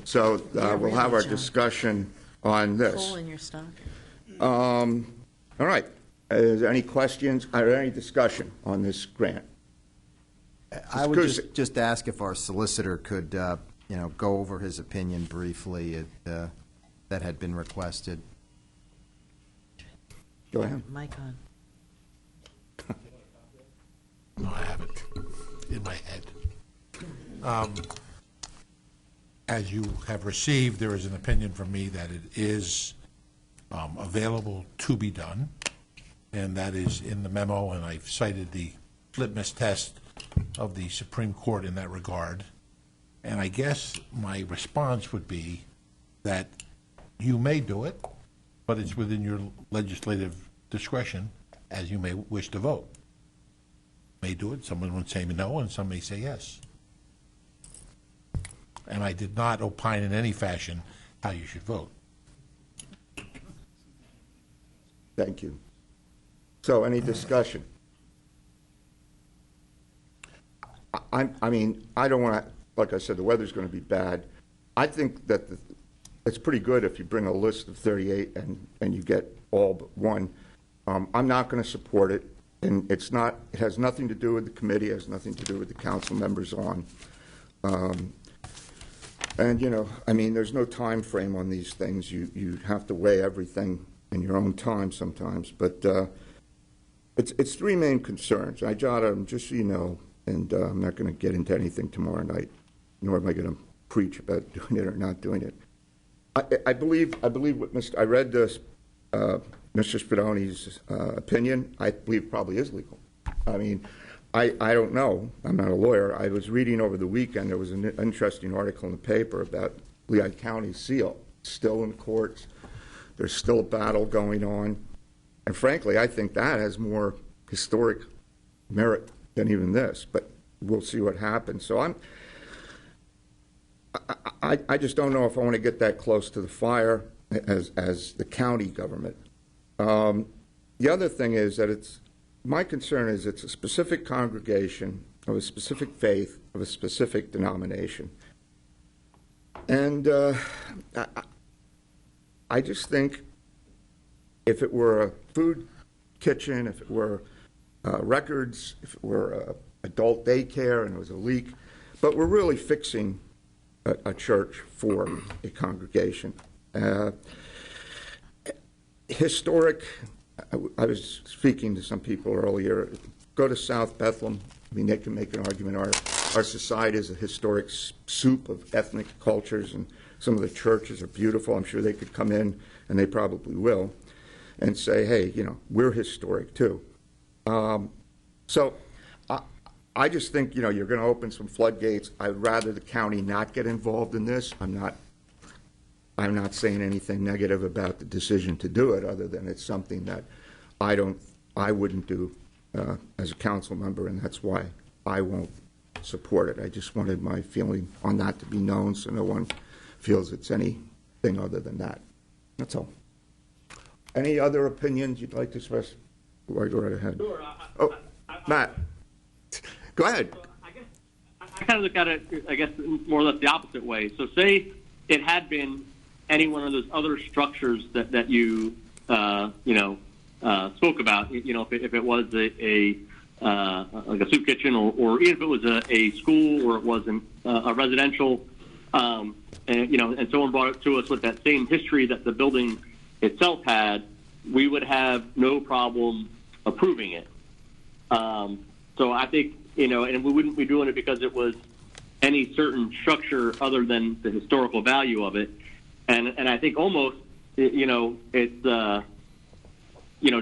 So we'll really, have our John. discussion on this. Hole in your stock. All right. Is there any questions or any discussion on this grant? I would Kusick. just ask if our solicitor could, go over his opinion briefly that had been requested. Go ahead. Mic on. No, I have it in my head. As you have received, there is an opinion from me that it is available to be done, and that is in the memo, and I've cited the litmus test of the Supreme Court in that regard. And I guess my response would be that you may do it, but it's within your legislative discretion as you may wish to vote. May do it, someone would say no, and some may say yes. And I did not opine in any fashion how you should vote. Thank you. So, any discussion? I mean, I don't want to, like I said, the weather's going to be bad. I think that it's pretty good if you bring a list of 38 and you get all but one. I'm not going to support it, and it has nothing to do with the committee, it has nothing to do with the council members on. And, I mean, there's no time frame on these things. You have to weigh everything in your own time sometimes. But it's three main concerns. I jotted them just so you know, and I'm not going to get into anything tomorrow night, nor am I going to preach about doing it or not doing it. I believe what I read this, Mr. Spadoni's opinion. I believe it probably is legal. I mean, I don't know. I'm not a lawyer. I was reading over the weekend. There was an interesting article in the paper about Lehigh County seal. It's still in courts. There's still a battle going on. And frankly, I think that has more historic merit than even this. But we'll see what happens. So I just don't know if I want to get that close to the fire as the county government. The other thing is that my concern is it's a specific congregation of a specific faith of a specific denomination. And I just think if it were a food kitchen, if it were records, if it were adult daycare and it was a leak, but we're really fixing a church for a congregation. Historic, I was speaking to some people earlier, go to South Bethlehem. I mean, they can make an argument. Our society is a historic soup of ethnic cultures, and some of the churches are beautiful. I'm sure they could come in, and they probably will, and say, hey, we're historic too. So I just think, you're going to open some floodgates. I'd rather the county not get involved in this. I'm I'm not saying anything negative about the decision to do it, other than it's something that I wouldn't do as a council member, and that's why I won't support it. I just wanted my feeling on that to be known, so no one feels it's anything other than that. That's all. Any other opinions you'd like to express? Go right ahead. Sure. Matt, go ahead. I kind of look at it, I guess, more or less the opposite way. So say it had been any one of those other structures that you spoke about. If it was like a soup kitchen, or even if it was a school, or it was a residential, and someone brought it to us with that same history that the building itself had, we would have no problem approving it. So I think, and we wouldn't be doing it because it was any certain structure other than the historical value of it. And I think almost, it's,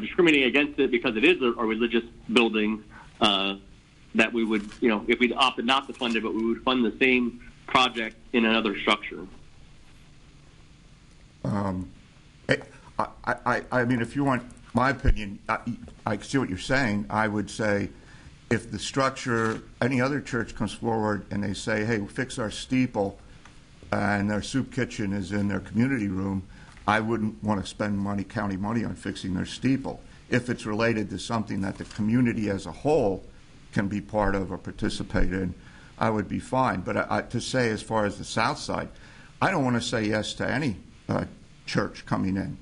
discriminating against it because it is a religious building, that we would, if we'd opted not to fund it, but we would fund the same project in another structure. I mean, if you want my opinion, I see what you're saying. I would say if the structure, any other church comes forward and they say, hey, fix our steeple, and their soup kitchen is in their community room, I wouldn't want to spend county money on fixing their steeple. If it's related to something that the community as a whole can be part of or participate in, I would be fine. But to say, as far as the south side, I don't want to say yes to any church coming in,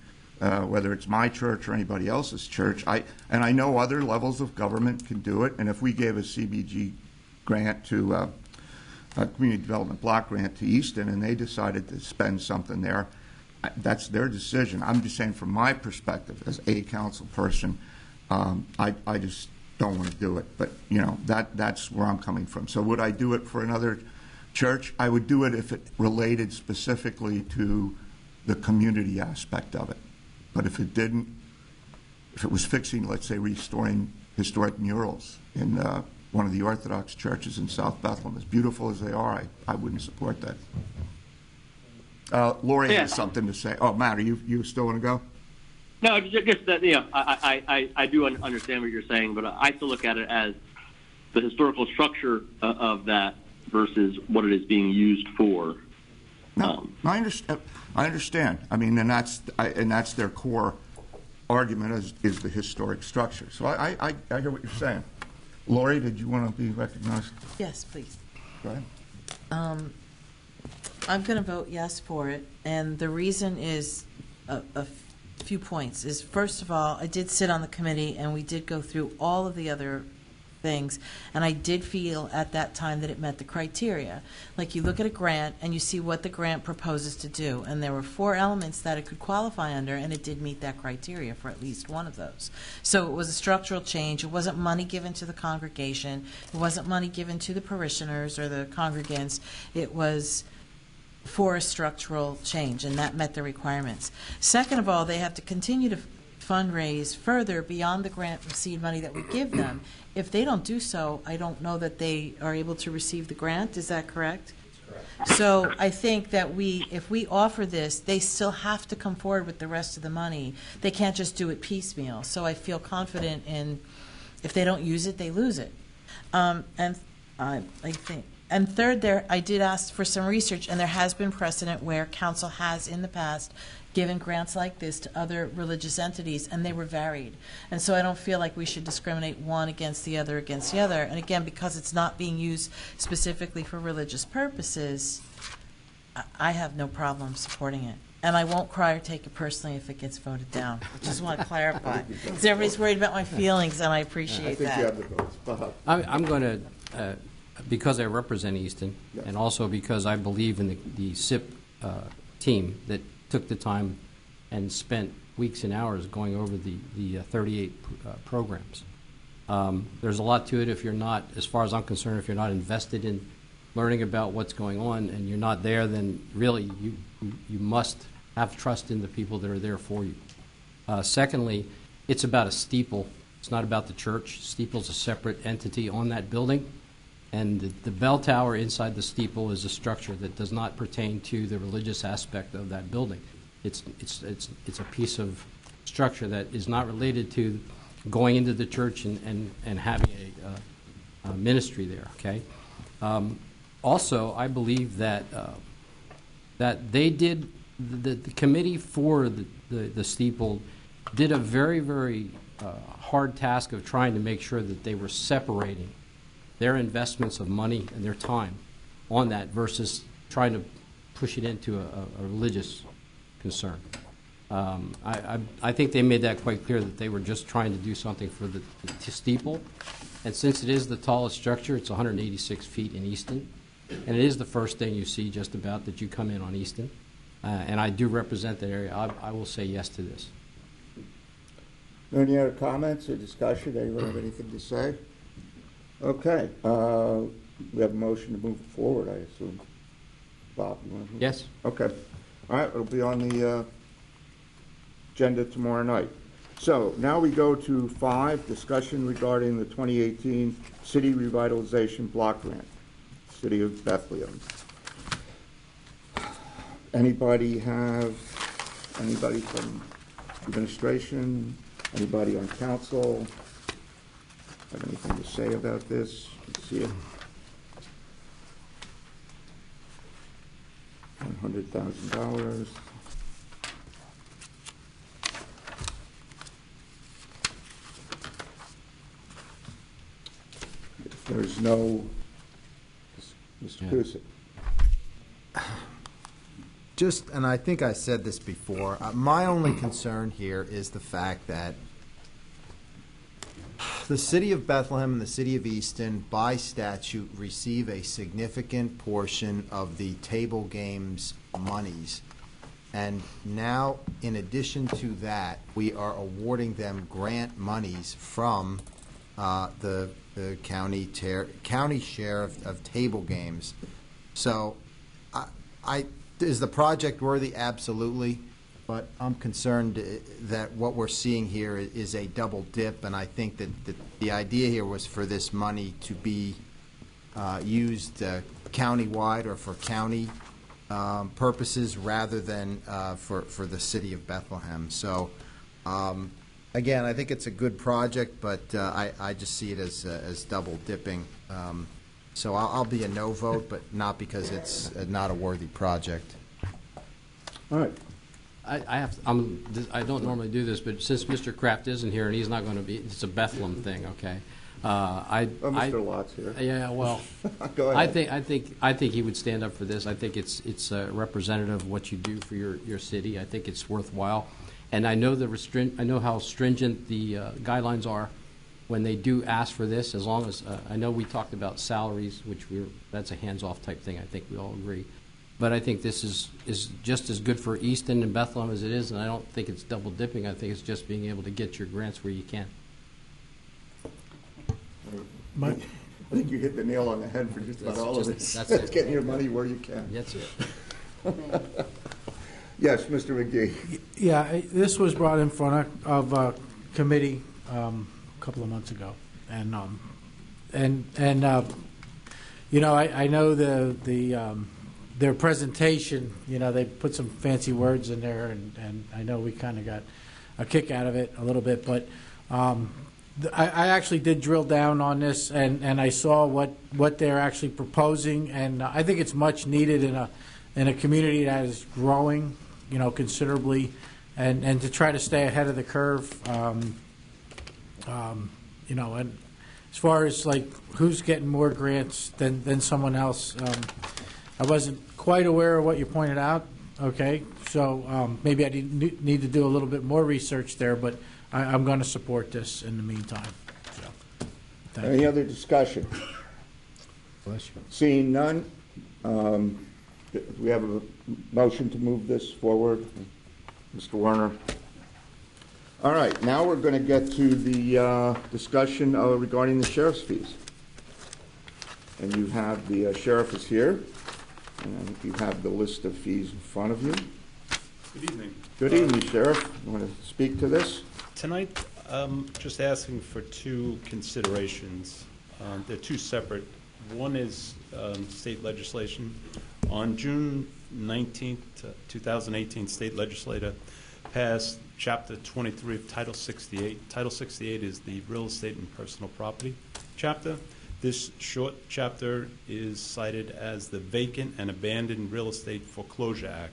whether it's my church or anybody else's church. And I know other levels of government can do it, and if we gave a CBG grant to a community development block grant to Easton and they decided to spend something there, that's their decision. I'm just saying from my perspective as a council person, I just don't want to do it. But, that's where I'm coming from. So would I do it for another church? I would do it if it related specifically to the community aspect of it. But if it didn't, if it was fixing, let's say, restoring historic murals in one of the Orthodox churches in South Bethlehem, as beautiful as they are, I wouldn't support that. Lori has something to say. Oh, Matt, you still want to go? No, just that, I do understand what you're saying, but I still look at it as the historical structure of that versus what it is being used for. No, I understand. I mean, and that's their core argument is the historic structure. So I hear what you're saying. Lori, did you want to be recognized? Yes, please. Go ahead. I'm going to vote yes for it, and the reason is a few points. Is first of all, I did sit on the committee, and we did go through all of the other things, and I did feel at that time that it met the criteria. Like, you look at a grant and you see what the grant proposes to do, and there were 4 elements that it could qualify under, and it did meet that criteria for at least one of those. So it was a structural change. It wasn't money given to the congregation. It wasn't money given to the parishioners or the congregants. It was for a structural change, and that met the requirements. Second of all, they have to continue to fundraise further beyond the grant from seed money that we give them. If they don't do so, I don't know that they are able to receive the grant. Is that correct? That's correct. So I think that if we offer this, they still have to come forward with the rest of the money. They can't just do it piecemeal. So I feel confident in, if they don't use it, they lose it. And I think. And third, I did ask for some research, and there has been precedent where council has in the past given grants like this to other religious entities, and they were varied. And so I don't feel like we should discriminate one against the other. And again, because it's not being used specifically for religious purposes, I have no problem supporting it. And I won't cry or take it personally if it gets voted down. I just want to clarify. Because everybody's worried about my feelings, and I appreciate that. I think you have the votes. Bob. I'm going to, because I represent Easton, and also because I believe in the SIP team that took the time and spent weeks and hours going over the 38 programs. There's a lot to it if you're not, as far as I'm concerned, if you're not invested in learning about what's going on and you're not there, then really you must have trust in the people that are there for you. Secondly, it's about a steeple. It's not about the church. Steeple's a separate entity on that building. And the bell tower inside the steeple is a structure that does not pertain to the religious aspect of that building. It's a piece of structure that is not related to going into the church and having a ministry there, okay? Also, I believe that they did, the committee for the steeple did a very, very hard task of trying to make sure that they were separating their investments of money and their time on that versus trying to push it into a religious concern. I think they made that quite clear that they were just trying to do something for the steeple. And since it is the tallest structure, it's 186 feet in Easton. And it is the first thing you see just about that you come in on Easton. And I do represent that area. I will say yes to this. Any other comments or discussion? Anyone have anything to say? Okay, we have a motion to move forward, I assume. Bob, you want to? Yes. Okay. All right, it'll be on the agenda tomorrow night. So now we go to 5, discussion regarding the 2018 City Revitalization Block Grant, City of Bethlehem. Anybody from administration, anybody on council have anything to say about this? Let's see it. $100,000. If there's no, Mr. Kusick. Just, and I think I said this before, my only concern here is the fact that the City of Bethlehem and the City of Easton, by statute, receive a significant portion of the table games monies. And now, in addition to that, we are awarding them grant monies from the county share of table games. So, is the project worthy? Absolutely. But I'm concerned that what we're seeing here is a double dip, and I think that the idea here was for this money to be used county-wide or for county purposes rather than for the City of Bethlehem. So, again, I think it's a good project, but I just see it as double dipping. So I'll be a no vote, but not because it's not a worthy project. All right. I don't normally do this, but since Mr. Kraft isn't here and he's not going to be, it's a Bethlehem thing, okay? Mr. Lott's here. Yeah, well, Go ahead. I think he would stand up for this. I think it's representative of what you do for your city. I think it's worthwhile, and I know how stringent the guidelines are when they do ask for this. As long as I know we talked about salaries, which that's a hands-off type thing. I think we all agree. But I think this is just as good for Easton and Bethlehem as it is, and I don't think it's double dipping. I think it's just being able to get your grants where you can. I think you hit the nail on the head for just about all of this. That's it. Getting your money where you can. That's it. Yes, Mr. McGee. Yeah, this was brought in front of a committee a couple of months ago, and you know, I know their presentation, you know, they put some fancy words in there, and I know we kind of got a kick out of it a little bit, but I actually did drill down on this, and I saw what they're actually proposing, and I think it's much needed in a community that is growing, you know, considerably, and to try to stay ahead of the curve, you know, and as far as like who's getting more grants than someone else. I wasn't quite aware of what you pointed out, okay? So maybe I need to do a little bit more research there, but I'm going to support this in the meantime. So, Any other discussion? Bless you. Seeing none, we have a motion to move this forward. Mr. Werner. All right, now we're going to get to the discussion regarding the sheriff's fees. And you have the sheriff is here. And you have the list of fees in front of you. Good evening. Good evening, Sheriff. You want to speak to this? Tonight, just asking for two considerations. They're two separate One is state legislation. On June 19th, 2018, state legislature passed Chapter 23 of Title 68. Title 68 is the real estate and personal property chapter. This short chapter is cited as the Vacant and Abandoned Real Estate Foreclosure Act.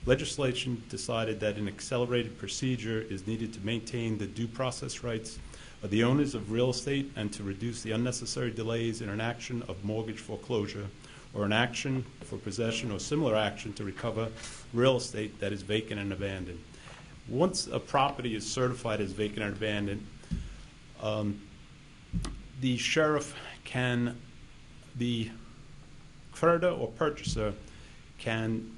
Legislation decided that an accelerated procedure is needed to maintain the due process rights of the owners of real estate and to reduce the unnecessary delays in an action of mortgage foreclosure or an action for possession or similar action to recover real estate that is vacant and abandoned. Once a property is certified as vacant and abandoned, the sheriff can, the creditor or purchaser can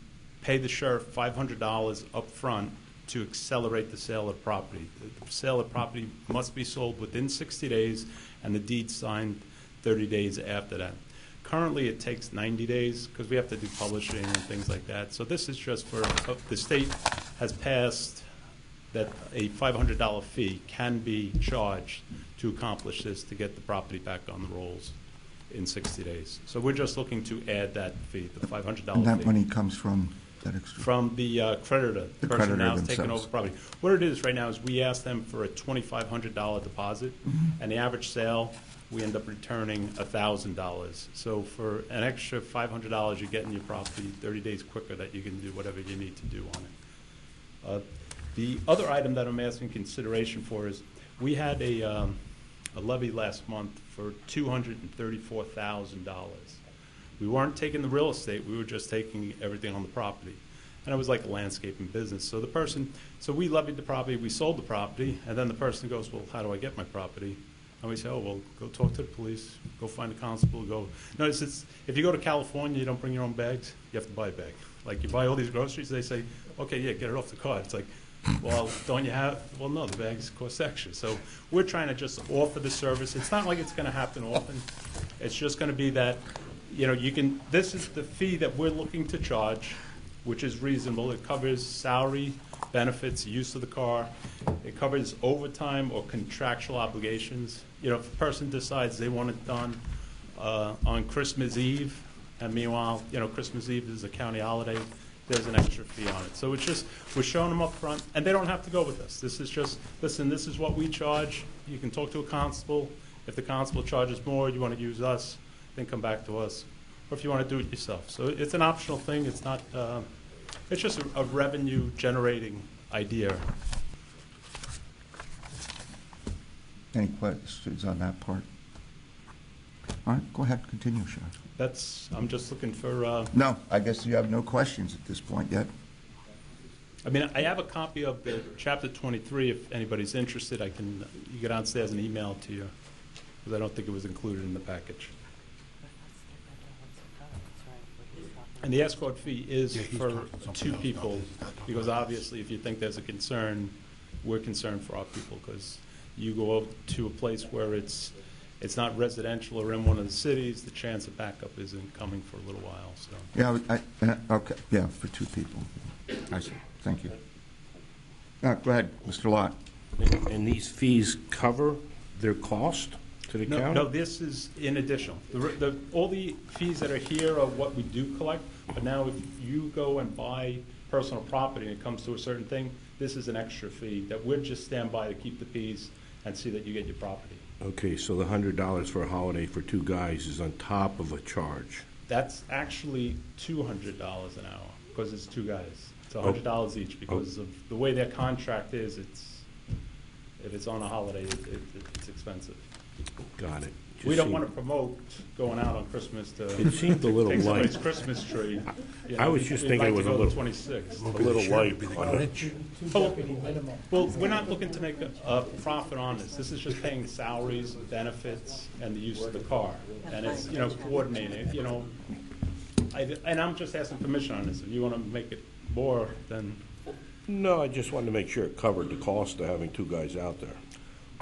pay the sheriff $500 up front to accelerate the sale of the property. The sale of property must be sold within 60 days and the deed signed 30 days after that. Currently, it takes 90 days because we have to do publishing and things like that. So this is just for, the state has passed that a $500 fee can be charged to accomplish this, to get the property back on the rolls in 60 days. So we're just looking to add that fee, the $500 fee. And that money comes from that extra? From the creditor, the person creditor now is taking themselves. over property. What it is right now is we ask them for a $2,500 deposit, and the average sale, we end up returning $1,000. So for an extra $500, you're getting your property 30 days quicker that you can do whatever you need to do on it. The other item that I'm asking consideration for is we had a levy last month for $234,000. We weren't taking the real estate, we were just taking everything on the property. And it was like a landscaping business. So the person, so we levied the property, we sold the property, and then the person goes, well, how do I get my property? And we say, oh, well, go talk to the police, go find a constable, go. Notice it's, if you go to California, you don't bring your own bags, you have to buy a bag. Like you buy all these groceries, they say, okay, yeah, get it off the cart. It's like, well, don't you have, well, no, the bags cost extra. So we're trying to just offer the service. It's not like it's going to happen often. It's just going to be that, you know, you can, this is the fee that we're looking to charge, which is reasonable. It covers salary, benefits, use of the car. It covers overtime or contractual obligations. You know, if a person decides they want it done on Christmas Eve, and meanwhile, you know, Christmas Eve is a county holiday, there's an extra fee on it. So it's just, we're showing them up front, and they don't have to go with us. This is just, listen, this is what we charge. You can talk to a constable. If the constable charges more, you want to use us, then come back to us. Or if you want to do it yourself. So it's an optional thing. It's not, it's just a revenue generating idea. Any questions on that part? All right, go ahead, continue, Sheriff. That's, I'm just looking for, No, I guess you have no questions at this point yet. I mean, I have a copy of the Chapter 23. If anybody's interested, I can, you get downstairs and email it to you, because I don't think it was included in the package. And the escort fee is for two people, because obviously if you think there's a concern, we're concerned for our people, because you go up to a place where it's not residential or in one of the cities, the chance of backup isn't coming for a little while. So Yeah, okay, yeah, for two people. I see, thank you. Go ahead, Mr. Lott. And these fees cover their cost to the county? No, this is in addition. All the fees that are here are what we do collect, but now if you go and buy personal property and it comes to a certain thing, this is an extra fee that we'll just stand by to keep the peace and see that you get your property. Okay, so the $100 for a holiday for two guys is on top of a charge. That's actually $200 an hour because it's two guys. It's $100 each because of the way their contract is. If it's on a holiday, it's expensive. Got it. We don't want to promote going out on Christmas to It seemed a little take somebody's light. Christmas tree. You I know, was just we'd thinking like it was to a go little, to 26th. a little light. Well, we're not looking to make a profit on this. This is just paying salaries, benefits, and the use of the car. And it's, you know, coordinated, you know. And I'm just asking permission on this. If you want to make it more, then. No, I just wanted to make sure it covered the cost of having two guys out there.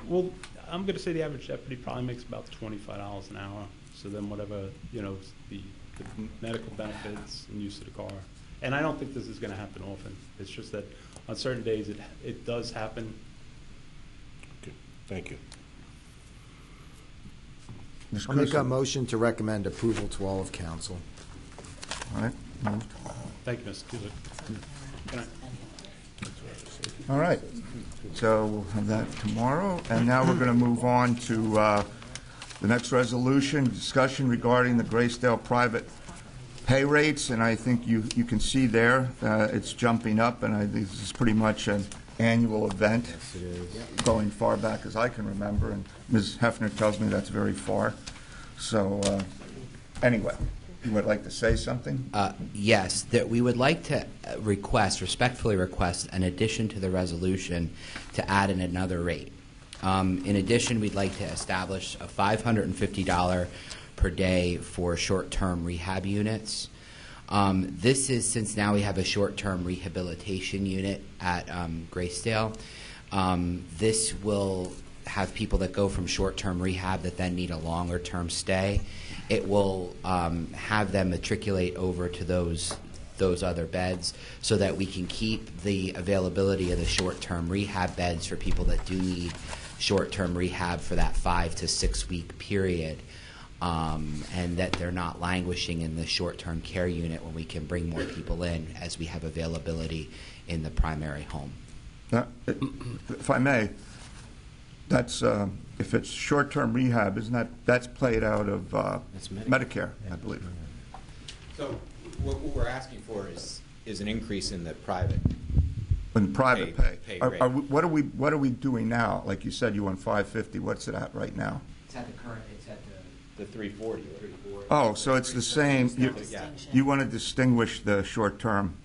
Well, I'm going to say the average deputy probably makes about $25 an hour. So then whatever, you know, the medical benefits and use of the car. And I don't think this is going to happen often. It's just that on certain days it does happen. Okay, thank you. Ms. I'll make a Kusick? motion to recommend approval to all of council. All right, moved. Thank you, Mr. Kuzic. All right, so we'll have that tomorrow, and now we're going to move on to the next resolution, discussion regarding the Graysdale private pay rates, and I think you can see there, it's jumping up, and this is pretty much an annual event, going far back as I can remember, and Ms. Hefner tells me that's very far. So, anyway, you would like to say something? Yes, that we would like to respectfully request, an addition to the resolution to add in another rate. In addition, we'd like to establish a $550 per day for short-term rehab units. This is since now we have a short-term rehabilitation unit at Graysdale. This will have people that go from short-term rehab that then need a longer-term stay. It will have them matriculate over to those other beds so that we can keep the availability of the short-term rehab beds for people that do need short-term rehab for that 5 to 6 week period, and that they're not languishing in the short-term care unit when we can bring more people in as we have availability in the primary home. If I may, that's if it's short-term rehab, isn't that's played out of Medicare, I believe. So what we're asking for is an increase in the private. In private pay. rate. What are we doing now? Like you said, you want 550. What's it at right now? It's at the current. It's at The 340. Oh, so it's the same. You want to distinguish the short-term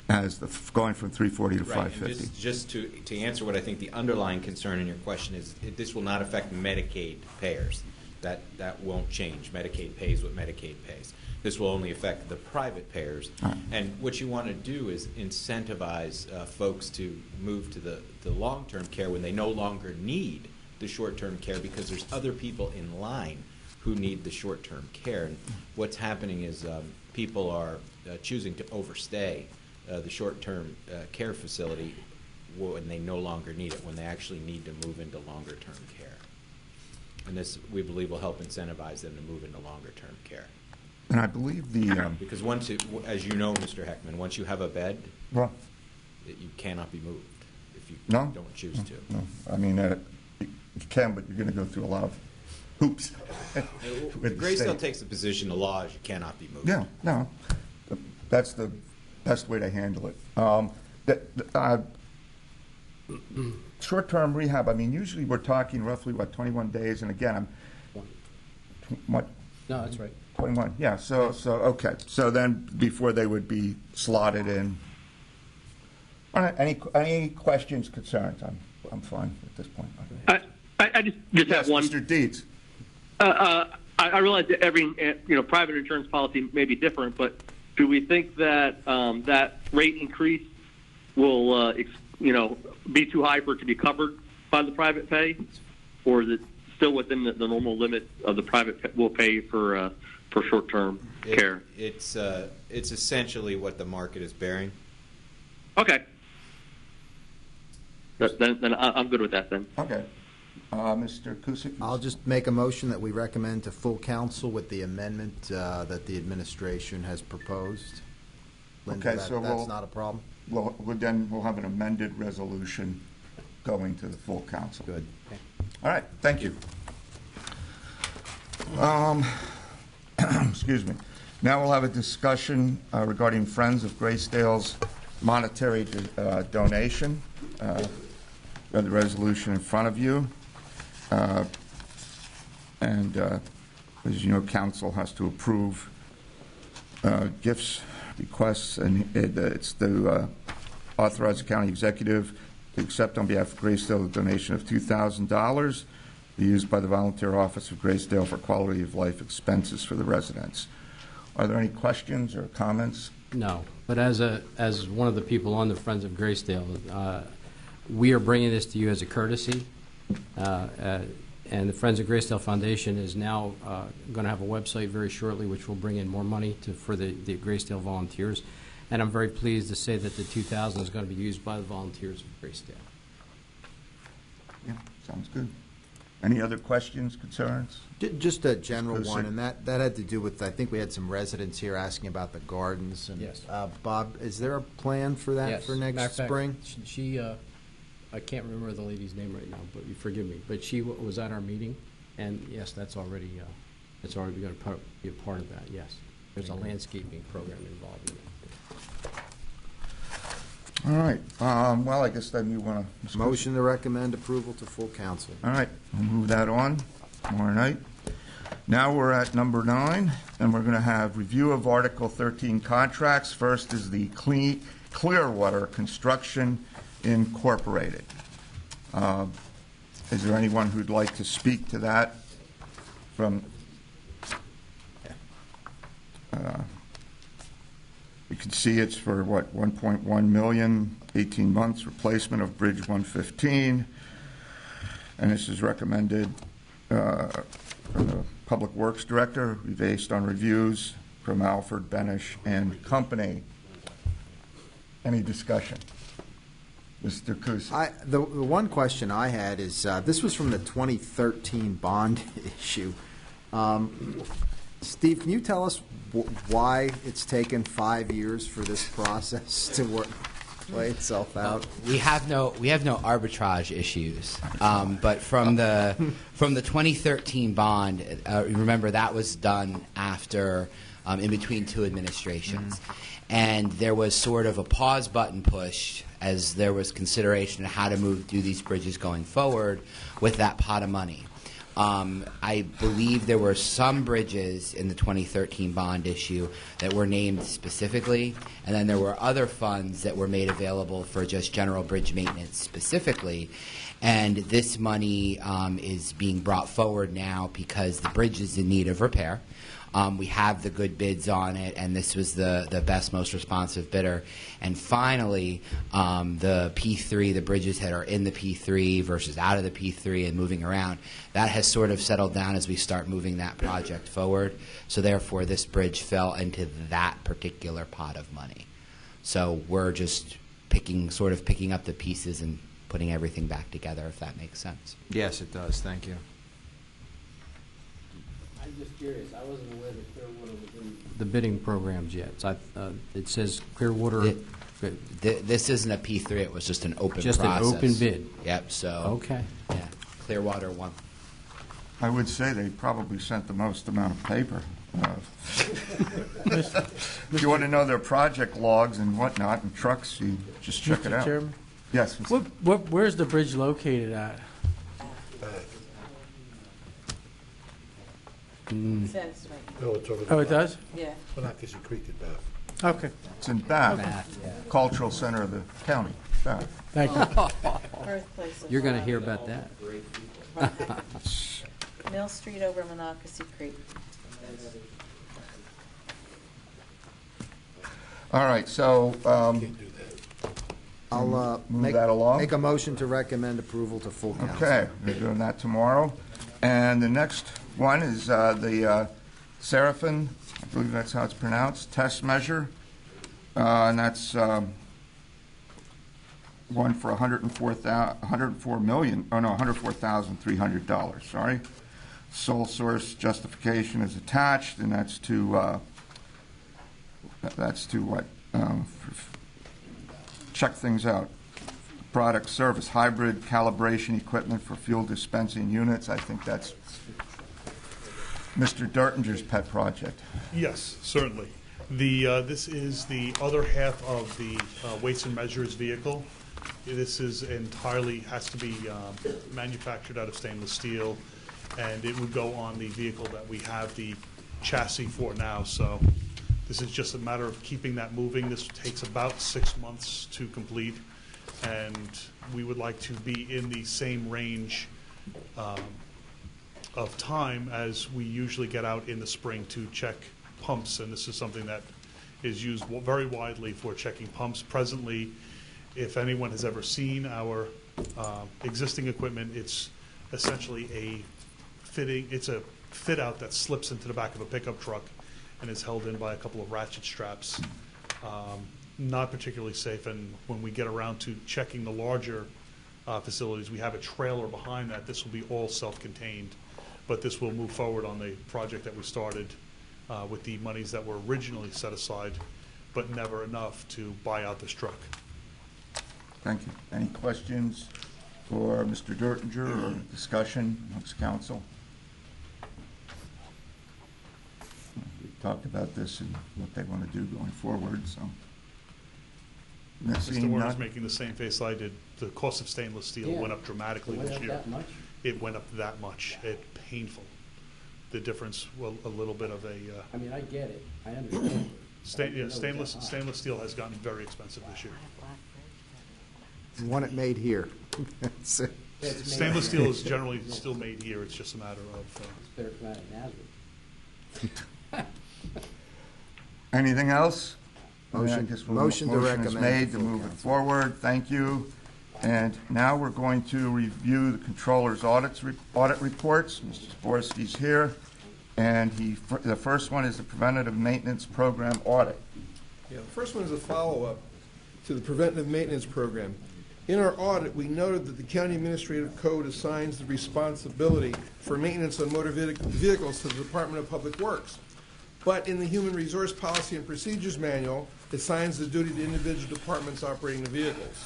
as going from 340 to Right, 550. and just to answer what I think the underlying concern in your question is, this will not affect Medicaid payers. That won't change. Medicaid pays what Medicaid pays. This will only affect the private payers. Right. And what you want to do is incentivize folks to move to the long-term care when they no longer need the short-term care, because there's other people in line who need the short-term care. And what's happening is people are choosing to overstay the short-term care facility when they no longer need it, when they actually need to move into longer-term care. And this, we believe, will help incentivize them to move into longer-term care. And I believe because once as you know, Mr. Heckman, once you have a bed, well, you cannot be moved if you no? don't choose to. No. I mean, you can, but you're going to go through a lot of hoops. Graysdale takes the position the law is you cannot be moved. Yeah, no. That's the best way to handle it. Short-term rehab, I mean, usually we're talking roughly, 21 days, and again, what? No, that's right. 21, yeah, so okay. So then, before they would be slotted in. All right, any questions, concerns? I'm fine at this point. I just Yes, have one. Mr. Dietz. I realize that every private insurance policy may be different, but do we think that that rate increase will be too high for it to be covered by the private pay, or is it still within the normal limit of the private will pay for short-term care? It's essentially what the market is bearing. Okay. Then I'm good with that then. Okay. Mr. Kusick? I'll just make a motion that we recommend to full council with the amendment that the administration has proposed. Linda, Okay, so that's not a problem? We'll have an amended resolution going to the full council. Good. Okay. All right, thank you. Excuse me. Now we'll have a discussion regarding Friends of Graysdale's monetary donation. Got the resolution in front of you. And as you know, council has to approve gifts, requests, and it's to authorize the county executive to accept on behalf of Graysdale a donation of $2,000 to be used by the volunteer office of Graysdale for quality of life expenses for the residents. Are there any questions or comments? No, but as one of the people on the Friends of Graysdale, we are bringing this to you as a courtesy, and the Friends of Graysdale Foundation is now going to have a website very shortly, which will bring in more money for the Graysdale volunteers. And I'm very pleased to say that the $2,000 is going to be used by the volunteers of Graysdale. Yeah, sounds good. Any other questions, concerns? Just a general Mr. one, Kusick. and that had to do with, I think we had some residents here asking about the gardens. And, Yes. Bob, is there a plan for that Yes. for next Matter of fact, spring? She, I can't remember the lady's name right now, but you forgive me. But she was at our meeting, and yes, that's already going to be a part of that, yes. There's a landscaping program involved in it. All right, well, I guess then you want to... Motion to recommend approval to full council. All right, we'll move that on tomorrow night. Now we're at number 9, and we're going to have review of Article 13 contracts. First is the Clearwater Construction Incorporated. Is there anyone who'd like to speak to that from... You can see it's for, what, 1.1 million, 18 months, replacement of Bridge 115. And this is recommended from the Public Works Director, based on reviews from Alfred Benish and Company. Any discussion? Mr. Kusick. The one question I had is, this was from the 2013 bond issue. Steve, can you tell us why it's taken 5 years for this process to play itself out? We have no arbitrage issues, but from the 2013 bond, remember that was done after in between two administrations, and there was sort of a pause button push as there was consideration of how to do these bridges going forward with that pot of money. I believe there were some bridges in the 2013 bond issue that were named specifically, and then there were other funds that were made available for just general bridge maintenance specifically. And this money is being brought forward now because the bridge is in need of repair. We have the good bids on it, and this was the best, most responsive bidder. And finally, the P3, the bridges that are in the P3 versus out of the P3 and moving around, that has sort of settled down as we start moving that project forward. So therefore, this bridge fell into that particular pot of money. So we're just picking up the pieces and putting everything back together, if that makes sense. Yes, it does. Thank you. I'm just curious. I wasn't aware that Clearwater was in the bidding programs yet. So it says Clearwater. This isn't a P3. It was just an open Just process. an open bid. Yep. So Okay. yeah, Clearwater won. I would say they probably sent the most amount of paper. If you want to know their project logs and whatnot and trucks, you just check it Mr. out. Chairman? Yes. Where's the bridge located at? Says No, it's over Oh, it does? Yeah. Monocacy Creek at Bath. Okay. It's in Bath, Bath, yeah. cultural center of the county, Bath. Thank you. Birthplace of You're going to hear about that. Mill Street over Monocacy Creek. All right, so Can't do that. I'll move that along. make a motion to recommend approval to full council. Okay, we're doing that tomorrow. And the next one is the Seraphim, I believe that's how it's pronounced, test measure. And that's one for $104,300, sorry. Sole source justification is attached, and that's to what? Check things out. Product, service, hybrid calibration equipment for fuel dispensing units. I think that's Mr. Dertinger's pet project. Yes, certainly. This is the other half of the weights and measures vehicle. This is has to be manufactured out of stainless steel, and it would go on the vehicle that we have the chassis for now. So this is just a matter of keeping that moving. This takes about 6 months to complete, and we would like to be in the same range of time as we usually get out in the spring to check pumps, and this is something that is used very widely for checking pumps. Presently, if anyone has ever seen our existing equipment, it's essentially a fit out that slips into the back of a pickup truck and is held in by a couple of ratchet straps. Not particularly safe, and when we get around to checking the larger facilities. We have a trailer behind that. This will be all self-contained, but this will move forward on the project that we started with the monies that were originally set aside, but never enough to buy out this truck. Thank you. Any questions for Mr. Dertinger or discussion amongst council? We've talked about this and what they want to do going forward, so. Mr. Seeing Warner's none? making the same face I did. The cost of stainless steel Yeah. went up dramatically It went this up year. that much? It went up that much. It's painful. The difference, well, a little bit of a, I mean, I get it, I understand. stainless steel has gotten very expensive this year. Want it made here. That's it. Stainless steel is generally still made here. It's just a matter of, It's better come out of Nazareth. Anything else? Motion- I guess motion to is recommend made to to full move it council. forward. Thank you. And now we're going to review the controller's audit reports. Mr. Sporsky's here. And the first one is the Preventative Maintenance Program audit. Yeah, the first one is a follow-up to the preventive maintenance program. In our audit, we noted that the county administrative code assigns the responsibility for maintenance on motor vehicles to the Department of Public Works. But in the Human Resource Policy and Procedures Manual, it assigns the duty to individual departments operating the vehicles.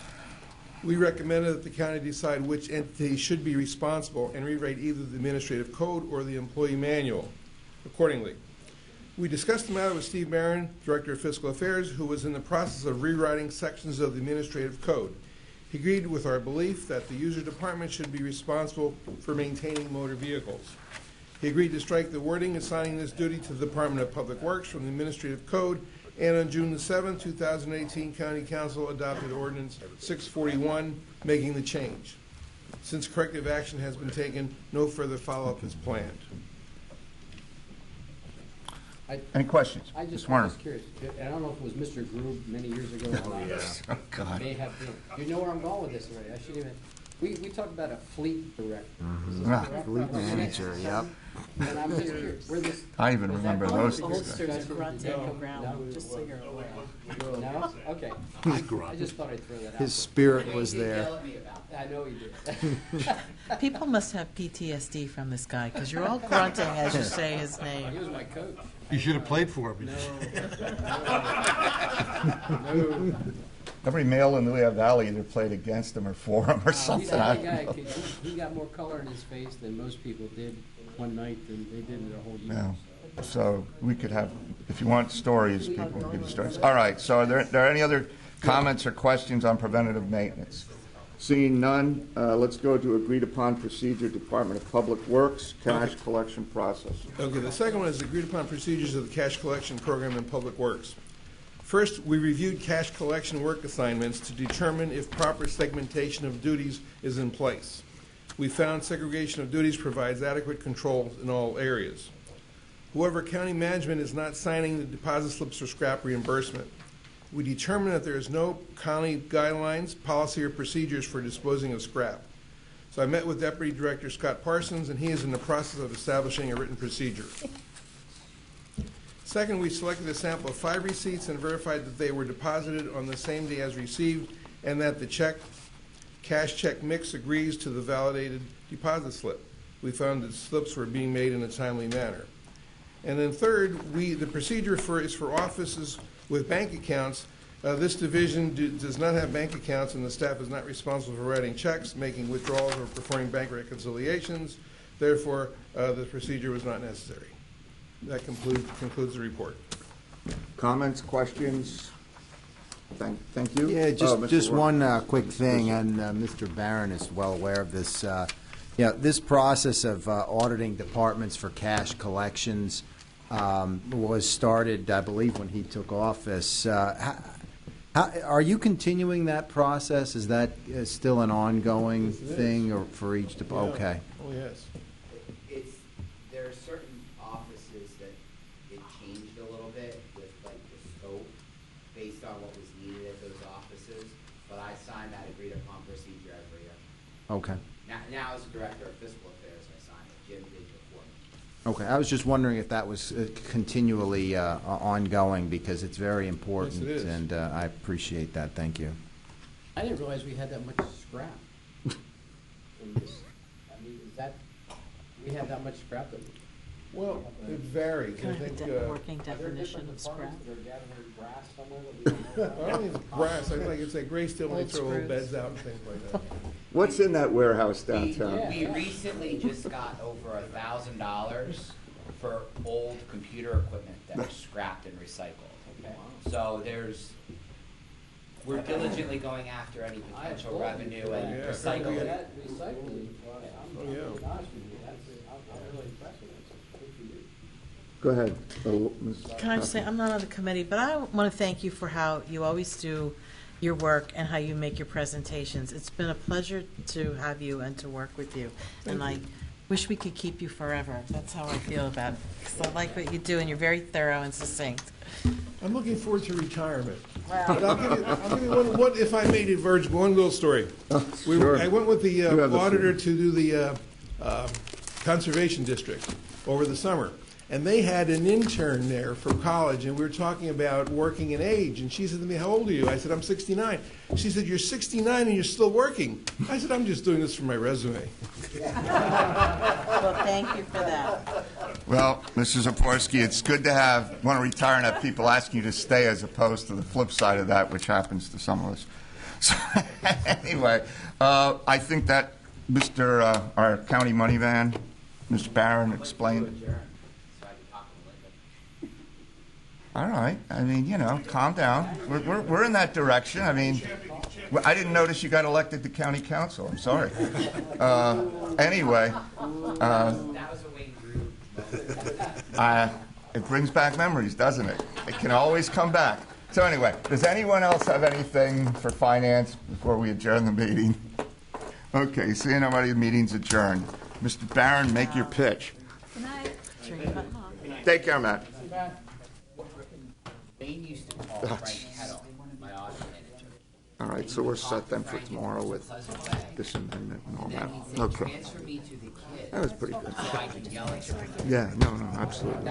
We recommended that the county decide which entity should be responsible and rewrite either the administrative code or the employee manual accordingly. We discussed the matter with Steve Barron, Director of Fiscal Affairs, who was in the process of rewriting sections of the administrative code. He agreed with our belief that the user department should be responsible for maintaining motor vehicles. He agreed to strike the wording assigning this duty to the Department of Public Works from the administrative code, and on June the 7th, 2018, County Council adopted Ordinance 641, making the change. Since corrective action has been taken, no further follow-up is planned. Any questions? I just Mr. Warner? was curious, and I don't know if it was Mr. Grube many years ago or not. Oh, God. May have been. You know where I'm going with this already. I shouldn't even, we talked about a fleet director. Is this correct? Fleet manager, yep. And I'm just curious, where this. I even remember those Oldsters discussions. grunt No, and ground, no. just so you're aware. No? Okay. I just thought I'd throw that out. His spirit was He there. yelled at me about that. I know he did. People must have PTSD from this guy, because you're all grunting as you say his He name. was my coach. You should have played for him. No. Every male in the Lehigh Valley either played against him or for him or He's something. a I big don't guy. know. He got more color in his face than most people did one night than they did in their whole year. Yeah. So we could have, if you want stories, people will give you stories. All right, so are there any other comments or questions on preventative maintenance? Seeing none, let's go to agreed upon procedure, Department of Public Works, cash collection process. Okay, the second one is agreed upon procedures of the cash collection program in Public Works. First, we reviewed cash collection work assignments to determine if proper segmentation of duties is in place. We found segregation of duties provides adequate control in all areas. However, county management is not signing the deposit slips for scrap reimbursement. We determined that there is no county guidelines, policy, or procedures for disposing of scrap. So I met with Deputy Director Scott Parsons, and he is in the process of establishing a written procedure. Second, we selected a sample of 5 receipts and verified that they were deposited on the same day as received, and that the cash check mix agrees to the validated deposit slip. We found that slips were being made in a timely manner. And then third, the procedure is for offices with bank accounts. This division does not have bank accounts, and the staff is not responsible for writing checks, making withdrawals, or performing bank reconciliations. Therefore, the procedure was not necessary. That concludes the report. Comments, questions? Thank you. Yeah, Mr. just Warner. one quick thing, and Mr. Barron is well aware of this. This process of auditing departments for cash collections was started, I believe, when he took office. Are you continuing that process? Is that still an ongoing thing or for each department? Okay. Oh, yes. There are certain offices that it changed a little bit with like the scope based on what was needed at those offices, but I signed that agreed upon procedure every year. Okay. Now as Director of Fiscal Affairs, I signed it. Jim did before me. Okay. I was just wondering if that was continually ongoing because it's very important. Yes, it is. And I appreciate that. Thank you. I didn't realize we had that much scrap. in this, I mean, is that, we have that much scrap that? Well, it varies. Can I have a working Are there definition different of scrap? departments that are gathering brass somewhere that we don't know about? I don't think it's brass, I think it's like gray steel when they Old throw old screws. beds out and things like that. What's in that warehouse We downtown? recently just got over $1,000 for old computer equipment that was scrapped and recycled. So we're diligently going after any potential revenue and Yeah. recycling. That recycling, I'm Oh, gonna yeah. be honest with you, I'm really impressed with that. Good for you. Go ahead. Oh, Ms. Can I just say, I'm not on the committee, but I want to thank you for how you always do your work and how you make your presentations. It's been a pleasure to have you and to work with you. And I wish we could keep you forever. That's how I feel about it. Because I like what you do, and you're very thorough and succinct. I'm looking forward to retirement. But I'll give you one, if I may diverge, one little story. Sure. I went with the You have the auditor floor. to do the conservation district over the summer. And they had an intern there from college, and we were talking about working in age. And she said to me, "How old are you?" I said, "I'm 69. She said, "You're 69 and you're still working." I said, "I'm just doing this for my resume." Well, thank you for that. Well, Mr. Zaporski, it's good to want to retire and have people asking you to stay as opposed to the flip side of that, which happens to some of us. So, anyway, I think that our county money van, Mr. Barron, explained. All right. I mean, calm down. We're in that direction. I mean, I didn't notice you got elected to county council. I'm sorry. Anyway. That was a Wayne Groove. It brings back memories, doesn't it? It can always come back. So anyway, does anyone else have anything for finance before we adjourn the meeting? Okay, seeing nobody, the meeting's adjourned. Mr. Barron, make your pitch. Good night. Turn your button off. Take care, Matt. Wayne used to call Frank Kettle, my audit manager. All right, so we're set then for tomorrow with this amendment and all that. Okay. Transfer me to the kid. That was pretty good. So I could yell at her. Yeah, no, absolutely.